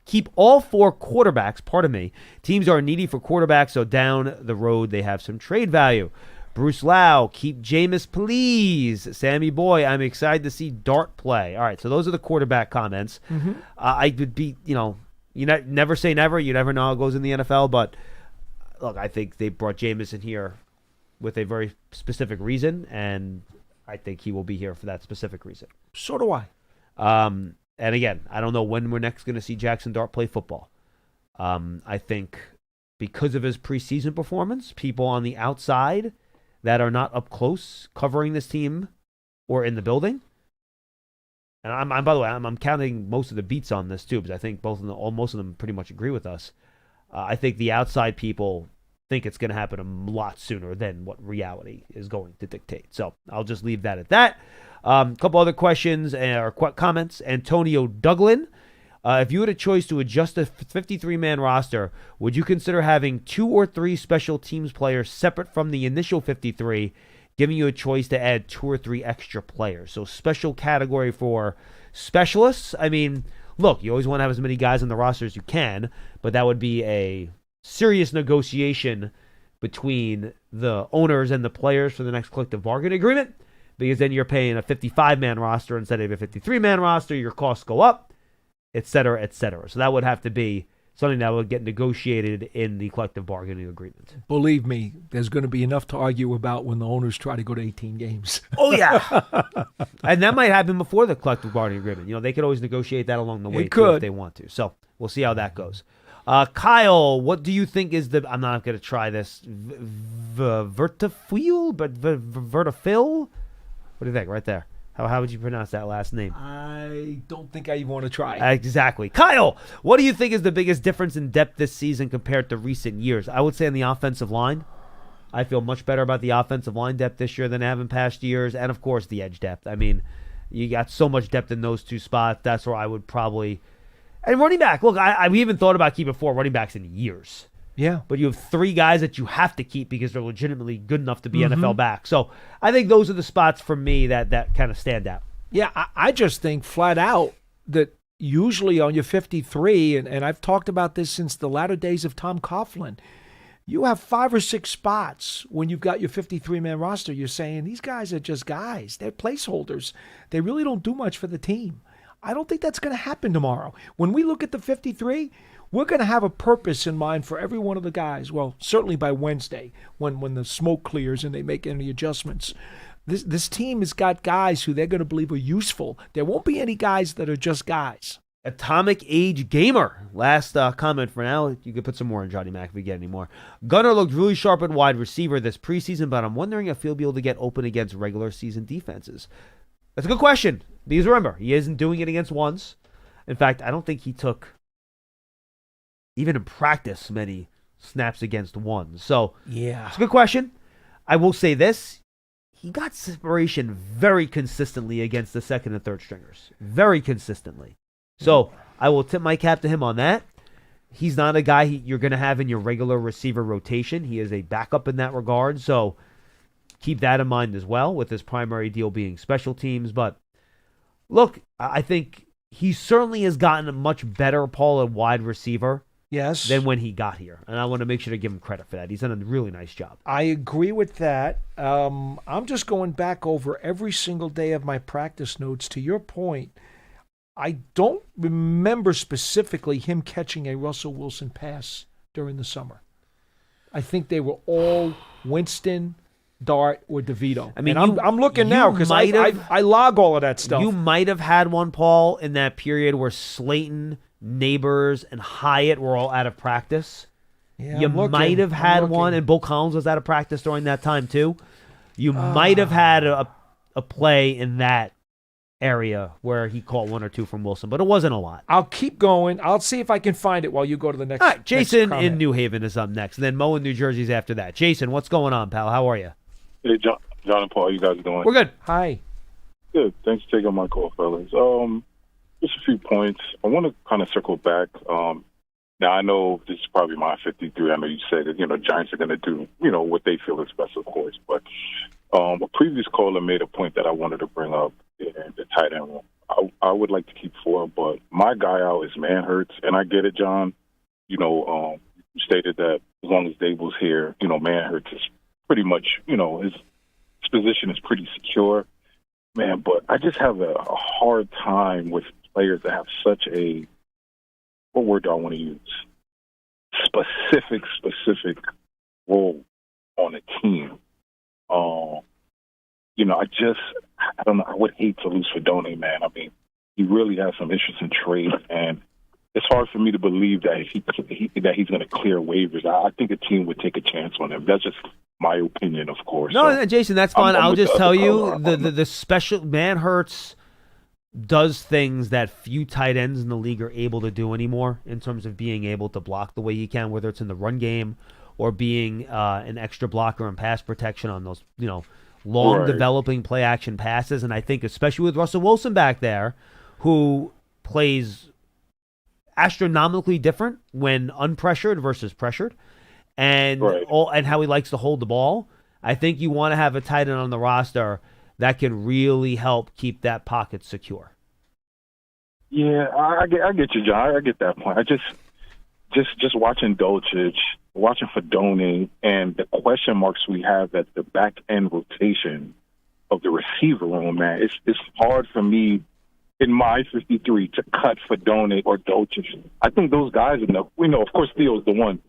quarterbacks. Pardon me. Teams are needy for quarterbacks, so down the road they have some trade value. Bruce Lau, keep Jameis, please. Sammy Boy, I'm excited to see Dart play. All right, so those are the quarterback comments. Mm-hmm. I would be, you never say never. You never know how it goes in the NFL, but look, I think they brought Jameis in here with a very specific reason, and I think he will be here for that specific reason. So do I. And again, I don't know when we're next going to see Jackson Dart play football. I think because of his preseason performance, people on the outside that are not up close covering this team or in the building, and I'm by the way, I'm counting most of the beats on this too, because I think most of them pretty much agree with us. I think the outside people think it's going to happen a lot sooner than what reality is going to dictate. So I'll just leave that at that. A couple other questions or comments. Antonio Douglin, if you had a choice to adjust the 53-man roster, would you consider having 2 or 3 special teams players separate from the initial 53, giving you a choice to add 2 or 3 extra players? So special category for specialists. I mean, look, you always want to have as many guys on the roster as you can, but that would be a serious negotiation between the owners and the players for the next collective bargaining agreement, because then you're paying a 55-man roster instead of a 53-man roster. Your costs go up, et cetera, et cetera. So that would have to be something that would get negotiated in the collective bargaining agreement. Believe me, there's going to be enough to argue about when the owners try to go to 18 games. Oh, yeah. And that might happen before the collective bargaining agreement. They could always negotiate that along the way too, if they want to. So we'll see how that goes. Kyle, what do you think is the... I'm not going to try this. Vertifil? But Vertifil? What do you think right there? How would you pronounce that last name? I don't think I even want to try. Exactly. Kyle, what do you think is the biggest difference in depth this season compared to recent years? I would say on the offensive line. I feel much better about the offensive line depth this year than I have in past years. And, of course, the edge depth. I mean, you got so much depth in those two spots. That's where I would probably... And running back. Look, we even thought about keeping 4 running backs in years. Yeah. But you have 3 guys that you have to keep because they're legitimately good enough to be NFL back. So I think those are the spots for me that kind of stand out. Yeah, I just think flat out that usually on your 53, and I've talked about this since the latter days of Tom Coughlin, you have 5 or 6 spots when you've got your 53-man roster. You're saying these guys are just guys. They're placeholders. They really don't do much for the team. I don't think that's going to happen tomorrow. When we look at the 53, we're going to have a purpose in mind for every one of the guys. Well, certainly by Wednesday, when the smoke clears and they make any adjustments. This team has got guys who they're going to believe are useful. There won't be any guys that are just guys. Atomic Age Gamer. Last comment for now. You could put some more in Johnny Mac if we get any more. Gunnar looked really sharp at wide receiver this preseason, but I'm wondering if he'll be able to get open against regular season defenses. That's a good question. Because remember, he isn't doing it against ones. In fact, I don't think he took, even in practice, many snaps against ones. So, yeah, it's a good question. I will say this. He got separation very consistently against the second and third stringers. Very consistently. So, I will tip my cap to him on that. He's not a guy you're going to have in your regular receiver rotation. He is a backup in that regard. So, keep that in mind as well, with his primary deal being special teams. But look, I think he certainly has gotten a much better, Paul, at wide receiver than when he got here. And I want to make sure to give him credit for that. He's done a really nice job. I agree with that. I'm just going back over every single day of my practice notes. To your point, I don't remember specifically him catching a Russell Wilson pass during the summer. I think they were all Winston, Dart, or DeVito. I mean, I'm looking now because I log all of that stuff. You might have had one, Paul, in that period where Slayton, Neighbors, and Hyatt were all out of practice. Yeah, you might have had one, and Bo Collins was out of practice during that time too. You might have had a play in that area where he caught one or two from Wilson, but it wasn't a lot. I'll keep going. I'll see if I can find it while you go to the next. All right, Jason next in New Haven is up next, and then Mo in New Jersey's after that. Jason, what's going on, pal? How are you? Hey, John and Paul, how you guys doing? We're good. Hi. Good. Thanks for taking my call, fellas. Just a few points. I want to kind of circle back. Now, I know this is probably my 53. I know you said that, Giants are going to do, what they feel is best, of course. But a previous caller made a point that I wanted to bring up in the tight end room. I would like to keep 4, but my guy out is Manhertz, and I get it, John. You stated that as long as Dable's here, Manhertz is pretty much, his position is pretty secure. Man, but I just have a hard time with players that have such a, what word do I want to use? Specific role on a team. I don't know. I would hate to lose Fedone, man. I mean, he really has some interesting traits, and it's hard for me to believe that that he's going to clear waivers. I think a team would take a chance on him. That's just my opinion, of course. No, so Jason, that's fine. I'll just tell you the special Manhertz does things that few tight ends in the league are able to do anymore in terms of being able to block the way he can, whether it's in the run game or being an extra blocker and pass protection on those, long developing play action passes. And I think especially with Russell Wilson back there, who plays astronomically different when unpressured versus pressured, and and how he likes to hold the ball. I think you want to have a tight end on the roster that can really help keep that pocket secure. Yeah, I get you, John. I get that point. I just watching Dolchich, watching Fedone, and the question marks we have at the back end rotation of the receiver room, man. It's hard for me in my 53 to cut Fedone or Dolchich. I think those guys enough. We know, of course, Theo's the one.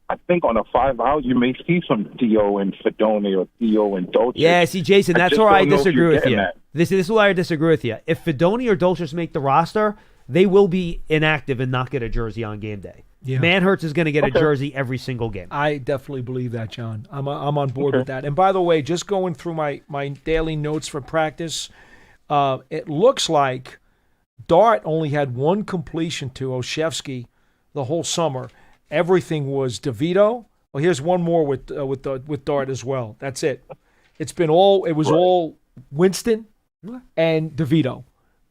I think on a 5-out, you may see some Theo and Fedone or Theo and Dolchich. Yeah, see, Jason, that's where I disagree with you. This is where I disagree with you. If Fedone or Dolchich make the roster, they will be inactive and not get a jersey on game day. Yeah. Manhertz is going to get a jersey every single game. I definitely believe that, John. I'm on board with that. And by the way, just going through my daily notes for practice, it looks like Dart only had one completion to Olszewski the whole summer. Everything was DeVito. Well, here's one more with Dart as well. That's it. It was all Winston and DeVito.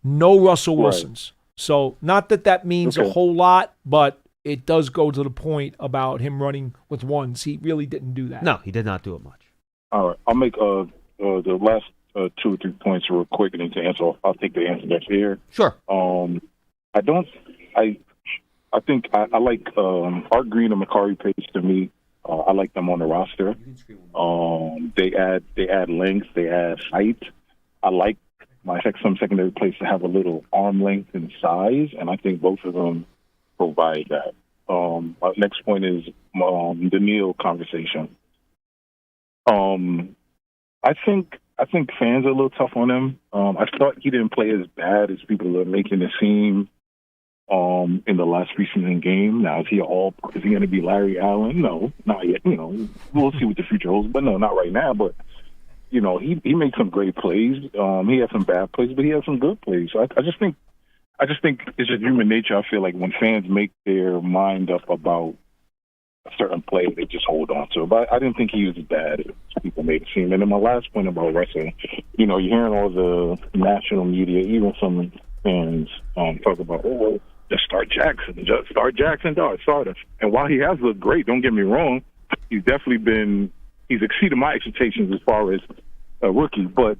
No Russell Wilsons. So not that means a whole lot, but it does go to the point about him running with ones. He really didn't do that. No, he did not do it much. All right. I'll make the last 2 or 3 points real quick, and then to answer, I'll take the answer that's here. Sure. I think I like Art Green and Makari Pace to me. I like them on the roster. They add length, they add height. I like some secondary players to have a little arm length and size, and I think both of them provide that. My next point is the Neal conversation. I think fans are a little tough on him. I thought he didn't play as bad as people are making it seem in the last preseason game. Now, is he going to be Larry Allen? No, not yet. We'll see what the future holds, but no, not right now. But he made some great plays. He had some bad plays, but he had some good plays. So I just think it's just human nature. I feel like when fans make their mind up about a certain play, they just hold on to it. But I didn't think he was as bad as people made it seem. And then my last point about wrestling, you're hearing all the national media, even some fans, talk about, just start Jackson, start us. And while he has looked great, don't get me wrong, he's exceeded my expectations as far as a rookie. But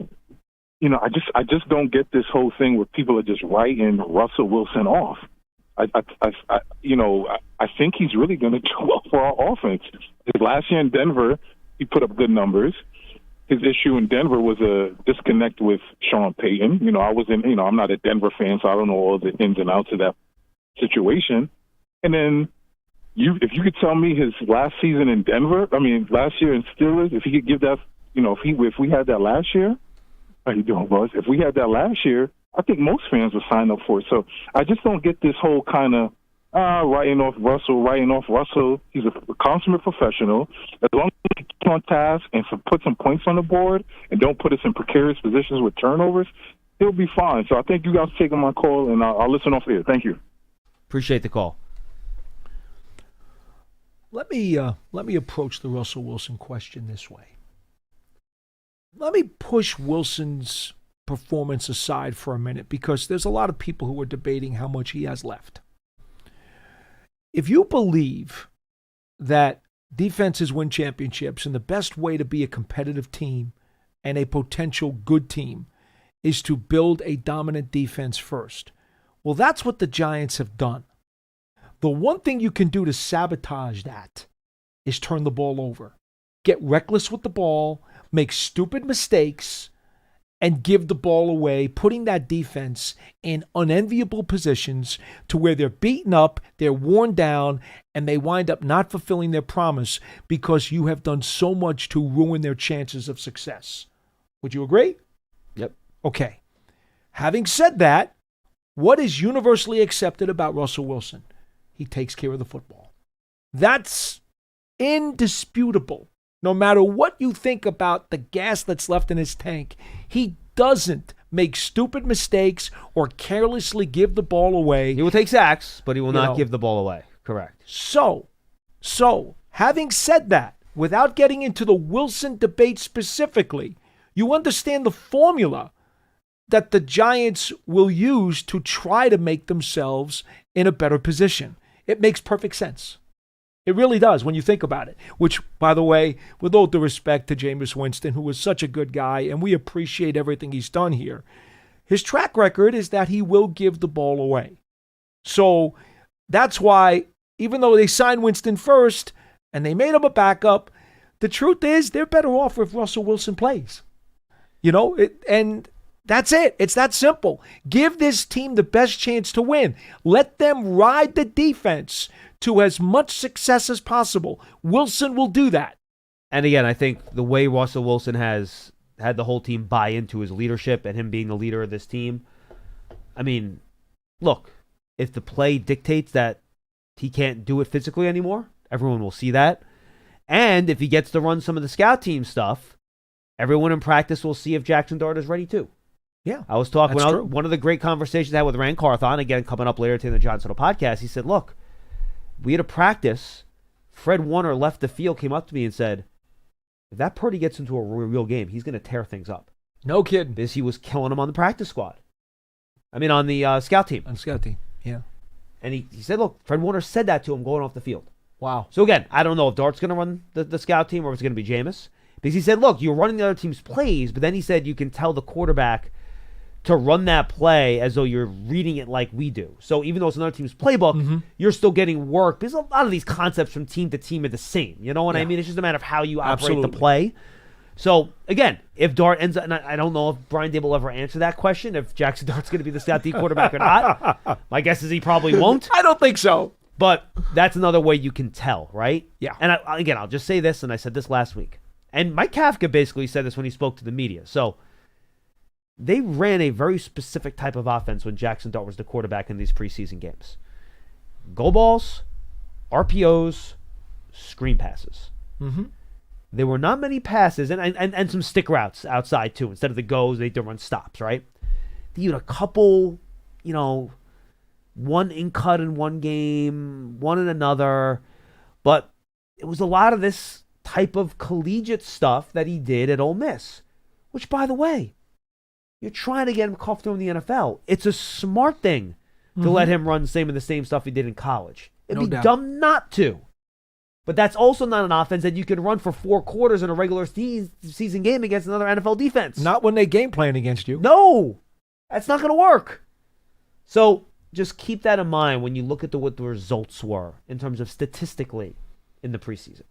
I just don't get this whole thing where people are just writing Russell Wilson off. I think he's really going to do well for our offense. His last year in Denver, he put up good numbers. His issue in Denver was a disconnect with Sean Payton. I'm not a Denver fan, so I don't know all the ins and outs of that situation. And then if you could tell me his last season in Denver, last year in Steelers, if he could give that, if we had that last year, how you doing, Buzz? If we had that last year, I think most fans would sign up for it. So I just don't get this whole kind of writing off Russell. He's a consummate professional. As long as he keeps on task and put some points on the board and don't put us in precarious positions with turnovers, he'll be fine. So I thank you guys for taking my call, and I'll listen off here. Thank you. Appreciate the call. Let me approach the Russell Wilson question this way. Let me push Wilson's performance aside for a minute, because there's a lot of people who are debating how much he has left. If you believe that defenses win championships and the best way to be a competitive team and a potential good team is to build a dominant defense first, well, that's what the Giants have done. The one thing you can do to sabotage that is turn the ball over. Get reckless with the ball, make stupid mistakes, and give the ball away, putting that defense in unenviable positions to where they're beaten up, they're worn down, and they wind up not fulfilling their promise because you have done so much to ruin their chances of success. Would you agree? Yep. Okay. Having said that, what is universally accepted about Russell Wilson? He takes care of the football. That's indisputable. No matter what you think about the gas that's left in his tank, he doesn't make stupid mistakes or carelessly give the ball away. He will take sacks, but he will not give the ball away. Correct. So, having said that, without getting into the Wilson debate specifically, you understand the formula that the Giants will use to try to make themselves in a better position. It makes perfect sense. It really does when you think about it, which, by the way, with all due respect to Jameis Winston, who was such a good guy, and we appreciate everything he's done here, his track record is that he will give the ball away. So that's why, even though they signed Winston first and they made him a backup, the truth is they're better off if Russell Wilson plays. And that's it. It's that simple. Give this team the best chance to win. Let them ride the defense to as much success as possible. Wilson will do that. And again, I think the way Russell Wilson has had the whole team buy into his leadership and him being the leader of this team, look, if the play dictates that he can't do it physically anymore, everyone will see that. And if he gets to run some of the scout team stuff, everyone in practice will see if Jackson Dart is ready too. Yeah, I was talking one of the great conversations I had with Rand Carthon, again, coming up later today in the John Soto podcast. He said, look, we had a practice. Fred Warner left the field, came up to me and said, if that Purdy gets into a real game, he's going to tear things up. No kidding. Because he was killing him on the practice squad. On the scout team. On the scout team, yeah. And he said, look, Fred Warner said that to him going off the field. Wow. So again, I don't know if Dart's going to run the scout team or if it's going to be Jameis. Because he said, look, you're running the other team's plays, but then he said you can tell the quarterback to run that play as though you're reading it like we do. So even though it's another team's playbook, you're still getting work. Because a lot of these concepts from team to team are the same. You know what I mean? It's just a matter of how you operate the play. So, again, if Dart ends up, and I don't know if Brian Dable will ever answer that question, if Jackson Dart's going to be the scout D quarterback or not. My guess is he probably won't. I don't think so. But that's another way you can tell, right? Yeah. And again, I'll just say this, and I said this last week. And Mike Kafka basically said this when he spoke to the media. So, they ran a very specific type of offense when Jackson Dart was the quarterback in these preseason games. Go balls, RPOs, screen passes. Mm-hmm. There were not many passes and some stick routes outside too. Instead of the goes, they did run stops, right? They had a couple, one in cut in one game, one in another. But it was a lot of this type of collegiate stuff that he did at Ole Miss. Which, by the way, you're trying to get him comfortable in the NFL. It's a smart thing to let him run the same stuff he did in college. It'd be dumb not to. But that's also not an offense that you can run for 4 quarters in a regular season game against another NFL defense. Not when they game plan against you. No, that's not going to work. So just keep that in mind when you look at what the results were in terms of statistically in the preseason.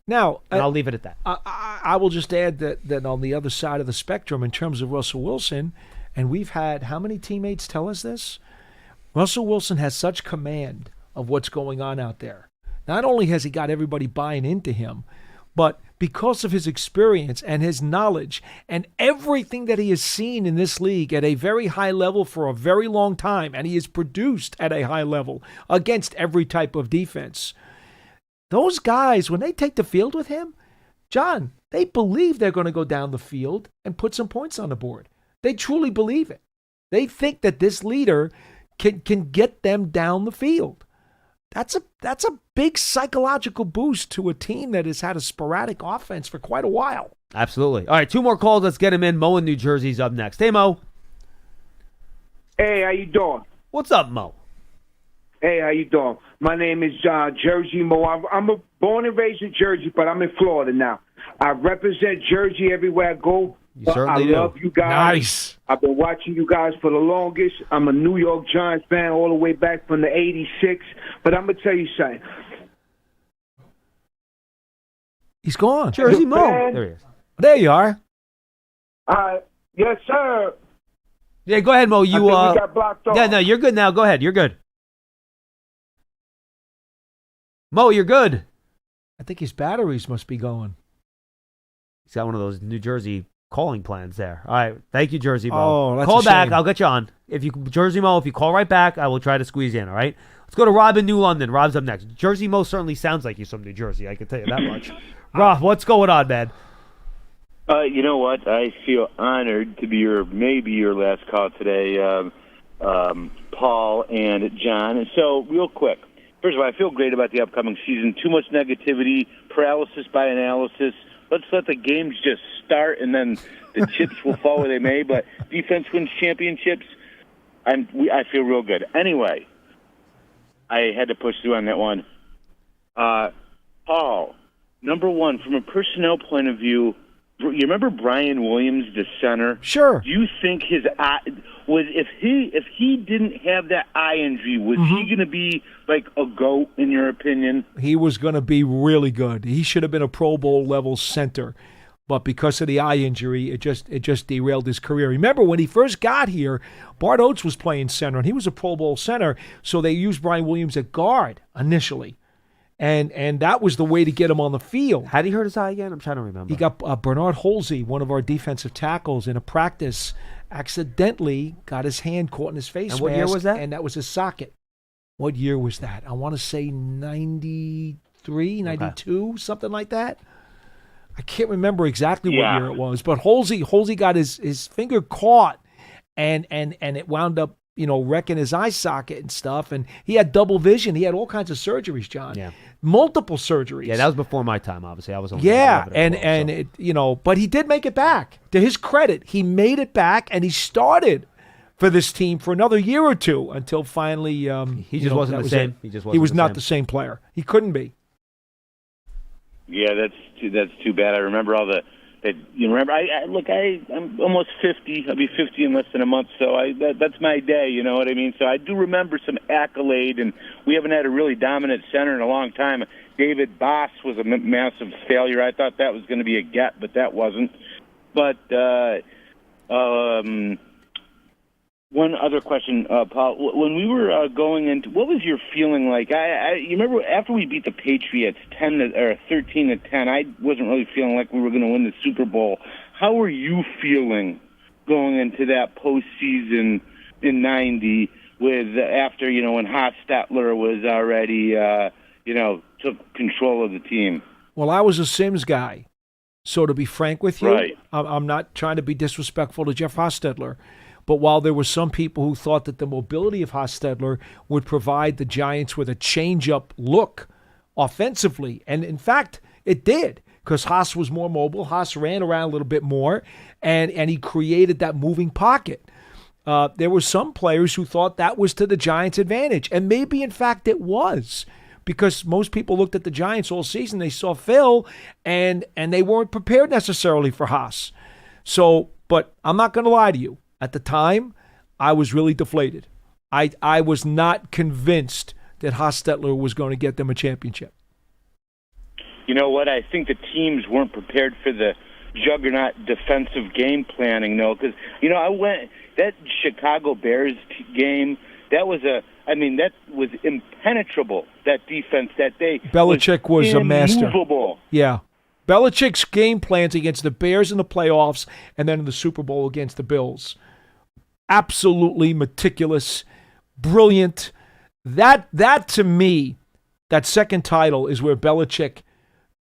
Now, and I'll leave it at that. I will just add that on the other side of the spectrum, in terms of Russell Wilson, and we've had how many teammates tell us this? Russell Wilson has such command of what's going on out there. Not only has he got everybody buying into him, but because of his experience and his knowledge and everything that he has seen in this league at a very high level for a very long time, and he has produced at a high level against every type of defense, those guys, when they take the field with him, John, they believe they're going to go down the field and put some points on the board. They truly believe it. They think that this leader can get them down the field. That's a big psychological boost to a team that has had a sporadic offense for quite a while. Absolutely. All right, 2 more calls. Let's get him in. Mo in New Jersey's up next. Hey, Mo. Hey, how you doing? What's up, Mo? Hey, how you doing? My name is Jersey Mo. I'm born and raised in Jersey, but I'm in Florida now. I represent Jersey everywhere I go. You certainly do. I love you guys. Nice. I've been watching you guys for the longest. I'm a New York Giants fan all the way back from the 86. But I'm going to tell you something. He's gone. Jersey Mo. There he is. There you are. Yes, sir. Yeah, go ahead, Mo. I think we got blocked off. Yeah, no, you're good now. Go ahead. You're good. Mo, you're good. I think his batteries must be going. He's got one of those New Jersey calling plans there. All right. Thank you, Jersey Mo. Oh, that's call a back. shame. I'll get you on. Jersey Mo, if you call right back, I will try to squeeze you in, all right? Let's go to Rob in New London. Rob's up next. Jersey Mo certainly sounds like he's from New Jersey. I can tell you that much. Rob, what's going on, man? You know what? I feel honored to be maybe your last call today, Paul and John. And so, real quick, first of all, I feel great about the upcoming season. Too much negativity, paralysis by analysis. Let's let the games just start, and then the chips will fall where they may. But defense wins championships. I feel real good. Anyway, I had to push through on that one. Paul, number one, from a personnel point of view, you remember Brian Williams, the center? Sure. Do you think his eye was if he didn't have that eye injury, was he going to be like a GOAT in your opinion? He was going to be really good. He should have been a Pro Bowl level center, but because of the eye injury, it just derailed his career. Remember when he first got here, Bart Oates was playing center, and he was a Pro Bowl center, so they used Brian Williams at guard initially. And that was the way to get him on the field. How did he hurt his eye again? I'm trying to remember. He got Bernard Holsey, one of our defensive tackles, in a practice, accidentally got his hand caught in his face mask. And what year was that? And that was his socket. What year was that? I want to say 93, 92, something like that. I can't remember exactly what year it was. But Holsey got his finger caught, and it wound up, wrecking his eye socket and stuff. And he had double vision. He had all kinds of surgeries, John. Yeah. Multiple surgeries. Yeah, that was before my time, obviously. I was only but he did make it back. To his credit, he made it back, and he started for this team for another year or two until finally he just wasn't the same. He was not the same player. He couldn't be. Yeah, that's too bad. I remember all the. I'm almost 50. I'll be 50 in less than a month, so that's my day. You know what I mean? So I do remember some accolade, and we haven't had a really dominant center in a long time. David Boss was a massive failure. I thought that was going to be a get, but that wasn't. But one other question, Paul. When we were going into, what was your feeling like? You remember after we beat the Patriots 13-10, I wasn't really feeling like we were going to win the Super Bowl. How were you feeling going into that postseason in '90 after when Hostetler was already took control of the team? Well, I was a Sims guy, so to be frank with you, right. I'm not trying to be disrespectful to Jeff Hostetler. But while there were some people who thought that the mobility of Hostetler would provide the Giants with a change-up look offensively, and in fact, it did, because Haas was more mobile. Haas ran around a little bit more, and he created that moving pocket. There were some players who thought that was to the Giants' advantage, and maybe, in fact, it was, because most people looked at the Giants all season. They saw Phil, and they weren't prepared necessarily for Haas. So, but I'm not going to lie to you. At the time, I was really deflated. I was not convinced that Hostetler was going to get them a championship. You know what? I think the teams weren't prepared for the juggernaut defensive game planning, though, because, that Chicago Bears game, that was I mean, that was impenetrable, that defense that day. Belichick was a master. Immovable. Yeah. Belichick's game plans against the Bears in the playoffs and then in the Super Bowl against the Bills. Absolutely meticulous, brilliant. That to me, that second title is where Belichick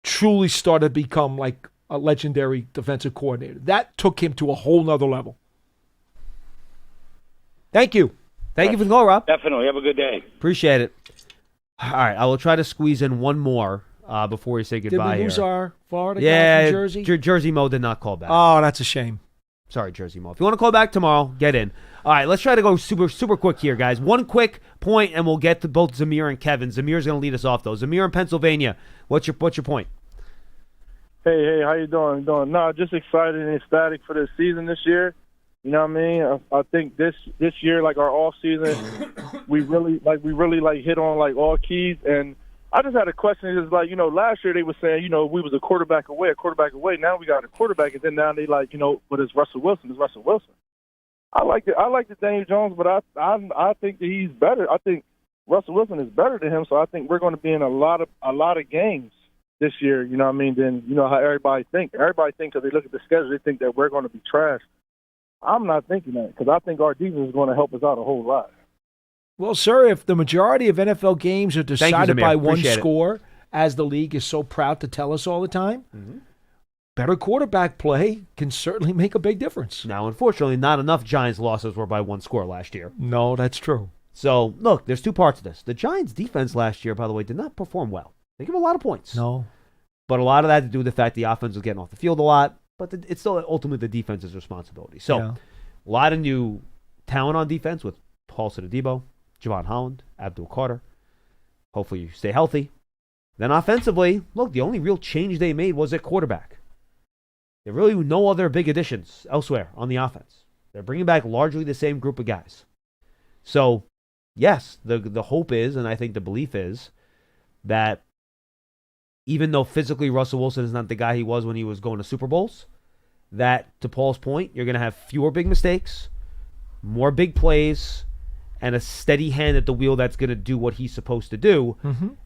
truly started to become like a legendary defensive coordinator. That took him to a whole nother level. Thank you. Thank you for the call, Rob. Definitely. Have a good day. Appreciate it. All right, I will try to squeeze in one more before we say goodbye. Did we lose here. our Florida guy from Jersey? Jersey Mo did not call back. Oh, that's a shame. Sorry, Jersey Mo. If you want to call back tomorrow, get in. All right, let's try to go super quick here, guys. One quick point, and we'll get to both Zamir and Kevin. Zamir's going to lead us off, though. Zamir in Pennsylvania, what's your point? Hey, how you doing? No, just excited and ecstatic for the season this year. You know what I mean? I think this year, like our off season, we really hit on like all keys. And I just had a question. It's like, last year they were saying, we was a quarterback away. Now we got a quarterback, and then now they like, but it's Russell Wilson. I like the Daniel Jones, but I think that he's better. I think Russell Wilson is better than him. So I think we're going to be in a lot of games this year. You know what I mean? Then how everybody think. Everybody think because they look at the schedule, they think that we're going to be trash. I'm not thinking that because I think our defense is going to help us out a whole lot. Well, sir, if the majority of NFL games are decided by one Appreciate score, as the league is so proud to tell us all the time, better quarterback play can certainly make a big difference. Now, unfortunately, not enough Giants losses were by one score last year. No, that's true. So, look, there's two parts to this. The Giants' defense last year, by the way, did not perform well. They give a lot of points. No. But a lot of that to do with the fact the offense was getting off the field a lot. But it's still ultimately the defense's responsibility. So, a lot of new talent on defense with Paul Adebo, Javon Holland, Abdul Carter. Hopefully you stay healthy. Then offensively, look, the only real change they made was at quarterback. There really were no other big additions elsewhere on the offense. They're bringing back largely the same group of guys. So, yes, the hope is, and I think the belief is, that even though physically Russell Wilson is not the guy he was when he was going to Super Bowls, that, to Paul's point, you're going to have fewer big mistakes, more big plays, and a steady hand at the wheel that's going to do what he's supposed to do.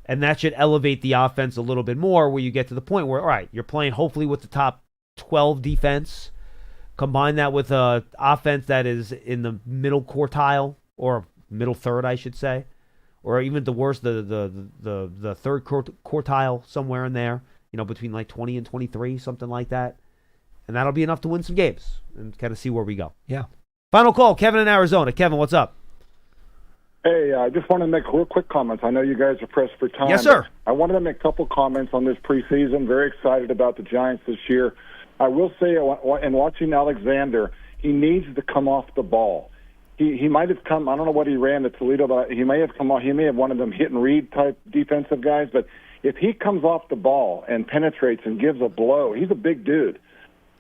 And that should elevate the offense a little bit more where you get to the point where, all right, you're playing hopefully with the top 12 defense. Combine that with an offense that is in the middle quartile, or middle third, I should say. Or even at the worst, the third quartile, somewhere in there, between like 20 and 23, something like that. And that'll be enough to win some games and kind of see where we go. Yeah. Final call, Kevin in Arizona. Kevin, what's up? Hey, I just want to make real quick comments. I know you guys are pressed for time. Yes, sir. I wanted to make a couple comments on this preseason. Very excited about the Giants this year. I will say, in watching Alexander, he needs to come off the ball. He might have come, I don't know what he ran at Toledo, but he may have come off, he may have one of them hit-and-read type defensive guys, but if he comes off the ball and penetrates and gives a blow, he's a big dude.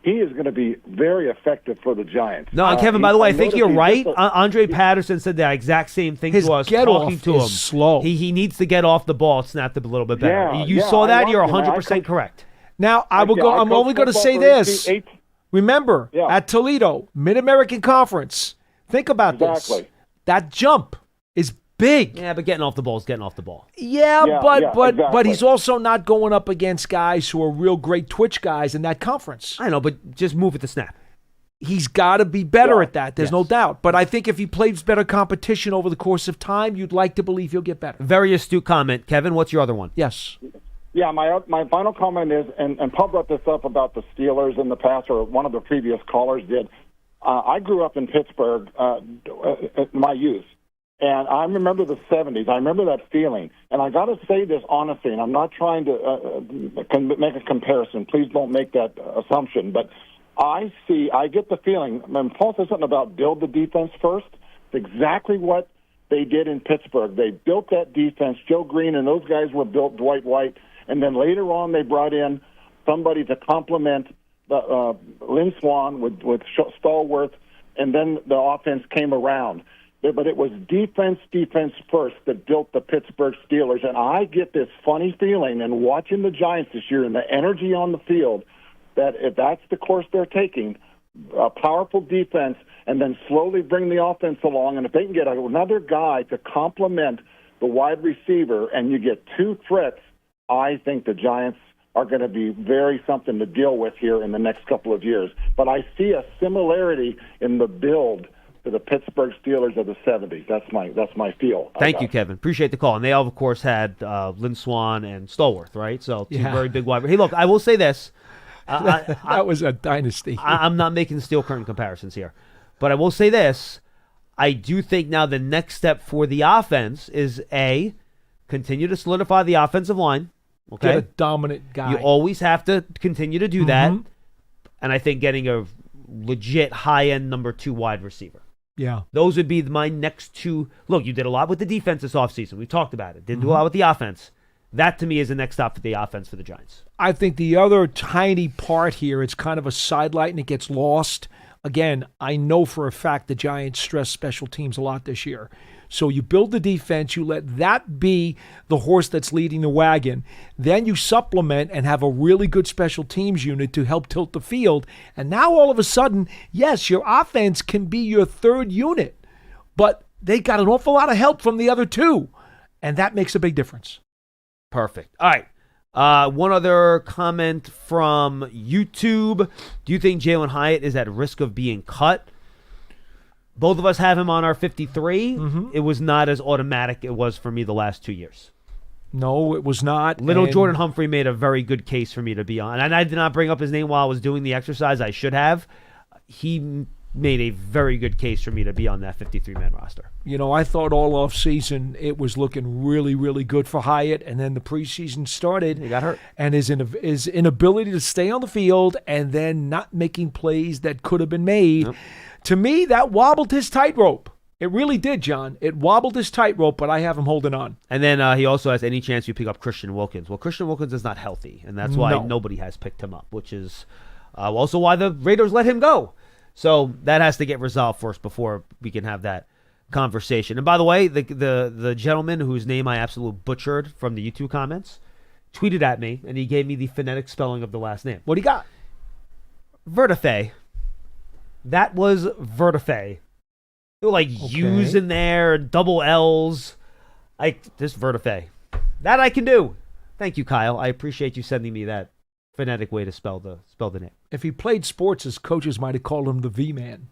He is going to be very effective for the Giants. No, and Kevin, by the way, I think you're right. Andre Patterson said the exact same thing to us, talking to him. Slow. He needs to get off the ball, snap it a little bit better. You saw that? You're 100% correct. Now, I'm only going to say this. Remember, at Toledo, Mid-American Conference, think about this. That jump is big. Yeah, but getting off the ball is getting off the ball. But he's also not going up against guys who are real great twitch guys in that conference. I know, but just move it to snap. He's got to be better at that. There's no doubt. But I think if he plays better competition over the course of time, you'd like to believe he'll get better. Very astute comment. Kevin, what's your other one? Yes. Yeah, my final comment is, and Paul brought this up about the Steelers in the past, or one of the previous callers did. I grew up in Pittsburgh, my youth, and I remember the 70s. I remember that feeling. And I got to say this honestly, and I'm not trying to make a comparison. Please don't make that assumption. But I get the feeling, when Paul said something about build the defense first, it's exactly what they did in Pittsburgh. They built that defense. Joe Green and those guys were built, Dwight White. And then later on they brought in somebody to complement Lynn Swann with Stallworth, and then the offense came around. But it was defense first that built the Pittsburgh Steelers. And I get this funny feeling, and watching the Giants this year and the energy on the field, that if that's the course they're taking, a powerful defense and then slowly bring the offense along. And if they can get another guy to complement the wide receiver and you get two threats, I think the Giants are going to be very something to deal with here in the next couple of years. But I see a similarity in the build to the Pittsburgh Steelers of the 70s. That's my feel. Thank you, Kevin. Appreciate the call. And they all, of course, had Lynn Swann and Stallworth, right? So two very big wide. Hey, look, I will say this. That was a dynasty. I'm not making steel curtain comparisons here. But I will say this. I do think now the next step for the offense is, A, continue to solidify the offensive line. Okay? Get a dominant guy. You always have to continue to do that. And I think getting a legit high-end number 2 wide receiver. Yeah. Those would be my next two. Look, you did a lot with the defense this offseason. We talked about it. Didn't do a lot with the offense. That, to me, is the next stop for the offense for the Giants. I think the other tiny part here, it's kind of a sidelight and it gets lost. Again, I know for a fact the Giants stress special teams a lot this year. So you build the defense, you let that be the horse that's leading the wagon. Then you supplement and have a really good special teams unit to help tilt the field. And now all of a sudden, yes, your offense can be your third unit. But they got an awful lot of help from the other two. And that makes a big difference. Perfect. All right. One other comment from YouTube. Do you think Jalen Hyatt is at risk of being cut? Both of us have him on our 53. It was not as automatic it was for me the last 2 years. No, it was not. Little Jordan Humphrey made a very good case for me to be on. And I did not bring up his name while I was doing the exercise. I should have. He made a very good case for me to be on that 53-man roster. You know, I thought all off season it was looking really, really good for Hyatt, and then the preseason started. He got hurt. And his inability to stay on the field and then not making plays that could have been made. Yep. To me, that wobbled his tightrope. It really did, John. It wobbled his tightrope, but I have him holding on. And then he also has any chance you pick up Christian Wilkins. Well, Christian Wilkins is not healthy, and that's why nobody has picked him up, which is also why the Raiders let him go. So that has to get resolved first before we can have that conversation. And by the way, the gentleman whose name I absolutely butchered from the YouTube comments tweeted at me, and he gave me the phonetic spelling of the last name. What do you got? Vertife. That was Vertife. There were like U's in there, double L's. This Vertife. That I can do. Thank you, Kyle. I appreciate you sending me that phonetic way to spell the name. If he played sports, his coaches might have called him the V-Man.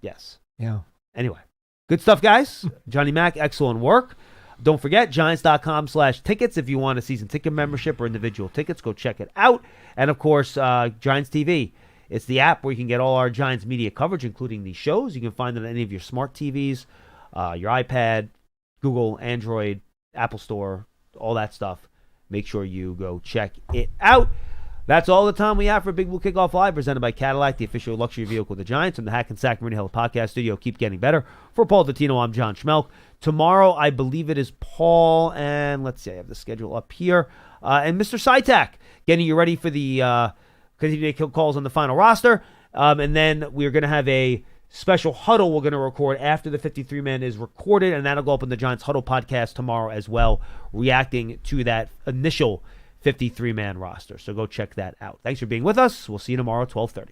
Yes. Yeah. Anyway, good stuff, guys. Johnny Mac, excellent work. Don't forget, Giants.com/tickets. If you want a season ticket membership or individual tickets, go check it out. And, of course, Giants TV. It's the app where you can get all our Giants media coverage, including these shows. You can find it on any of your smart TVs, your iPad, Google, Android, Apple Store, all that stuff. Make sure you go check it out. That's all the time we have for Big Blue Kickoff Live, presented by Cadillac, the official luxury vehicle of the Giants, from the Hackensack Marina Hill podcast studio. Keep getting better. For Paul Dottino, I'm John Schmeelk. Tomorrow, I believe it is Paul, and let's see, I have the schedule up here, and Mr. Sytak, getting you ready for the continuing calls on the final roster. And then we're going to have a special huddle we're going to record after the 53-man is recorded, and that'll go up in the Giants Huddle podcast tomorrow as well, reacting to that initial 53-man roster. So go check that out. Thanks for being with us. We'll see you tomorrow at 12:30.